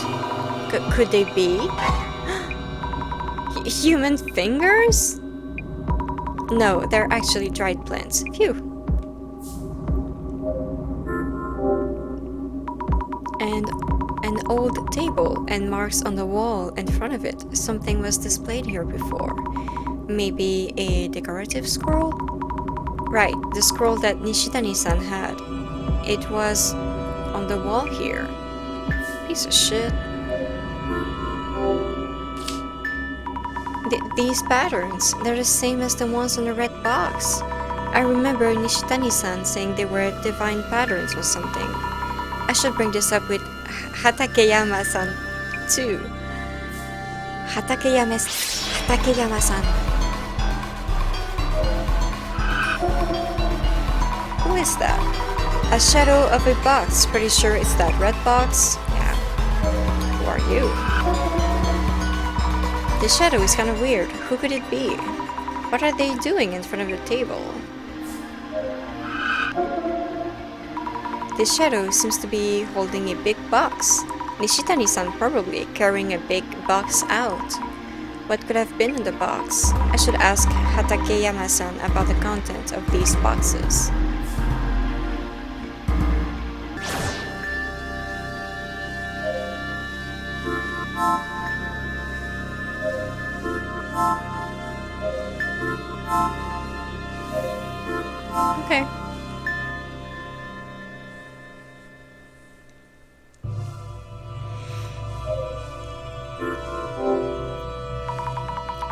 Could they be? Human fingers? No, they're actually dried plants. Phew. And an old table and marks on the wall in front of it. Something was displayed here before. Maybe a decorative scroll? Right, the scroll that Nishitani-san had. It was on the wall here. Piece of shit. These patterns, they're the same as the ones on the red box. I remember Nishitani-san saying they were divine patterns or something. I should bring this up with Hatakeyama-san too. Hatakeyama-san. Who is that? A shadow of a box. Pretty sure it's that red box. Yeah. Who are you? The shadow is kind of weird. Who could it be? What are they doing in front of the table? The shadow seems to be holding a big box. Nishitani-san probably carrying a big box out. What could have been in the box? I should ask Hatakeyama-san about the content of these boxes. Okay.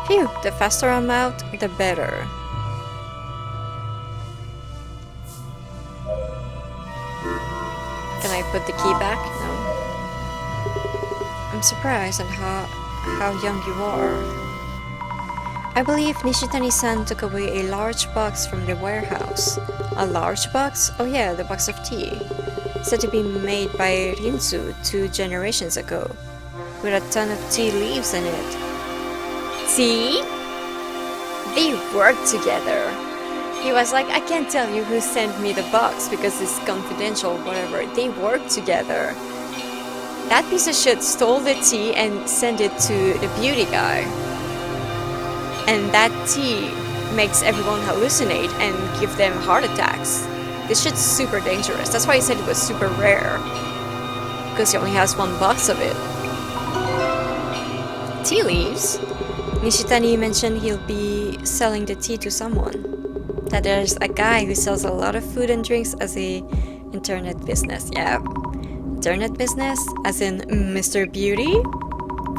Phew, the faster I'm out, the better. Can I put the key back? No. I'm surprised at how young you are. I believe Nishitani-san took away a large box from the warehouse. A large box? Oh yeah, the box of tea. Said to be made by Rinzu 2 generations ago, with a ton of tea leaves in it. See? They work together. He was like, I can't tell you who sent me the box because it's confidential, whatever. They work together. That piece of shit stole the tea and sent it to the beauty guy. And that tea makes everyone hallucinate and give them heart attacks. This shit's super dangerous. That's why he said it was super rare. Because he only has one box of it. Tea leaves? Nishitani mentioned he'll be selling the tea to someone. That there's a guy who sells a lot of food and drinks as a internet business. Yeah. Internet business? As in Mr. Beauty?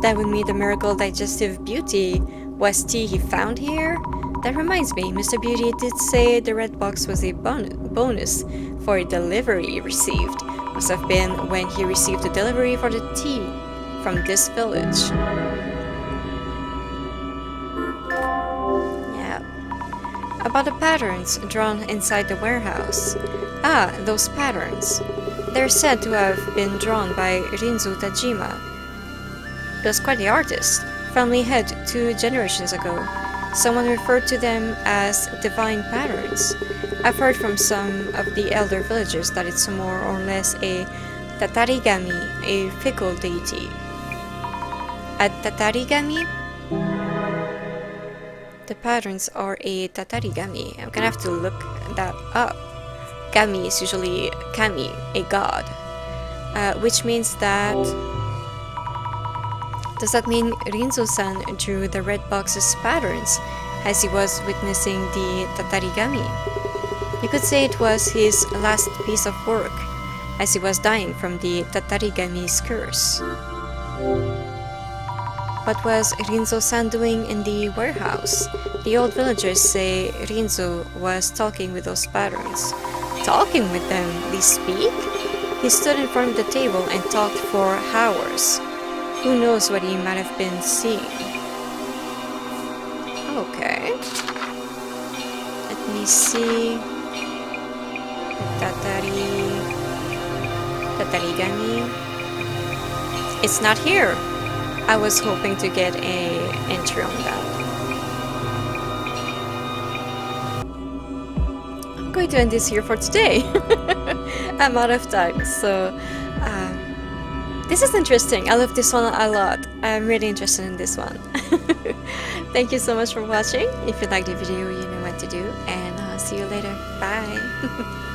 That would mean the miracle digestive beauty was tea he found here? That reminds me, Mr. Beauty did say the red box was a bonus for a delivery he received. Must have been when he received the delivery for the tea from this village. Yeah. About the patterns drawn inside the warehouse. Ah, those patterns. They're said to have been drawn by Rinzu Tajima. He was quite the artist. Family head 2 generations ago. Someone referred to them as divine patterns. I've heard from some of the elder villagers that it's more or less a tatarigami, a fickle deity. A tatarigami? The patterns are a tatarigami. I'm gonna have to look that up. Kami is usually kami, a god. Which means that... Does that mean Rinzo-san drew the red box's patterns as he was witnessing the tatarigami? You could say it was his last piece of work as he was dying from the tatarigami's curse. What was Rinzo-san doing in the warehouse? The old villagers say Rinzo was talking with those patterns. Talking with them? They speak? He stood in front of the table and talked for hours. Who knows what he might have been seeing? Okay. Let me see. Tatarigami. It's not here. I was hoping to get an entry on that. I'm going to end this here for today. I'm out of time, so This is interesting. I love this one a lot. I'm really interested in this one. Thank you so much for watching. If you liked the video, you know what to do, and I'll see you later. Bye.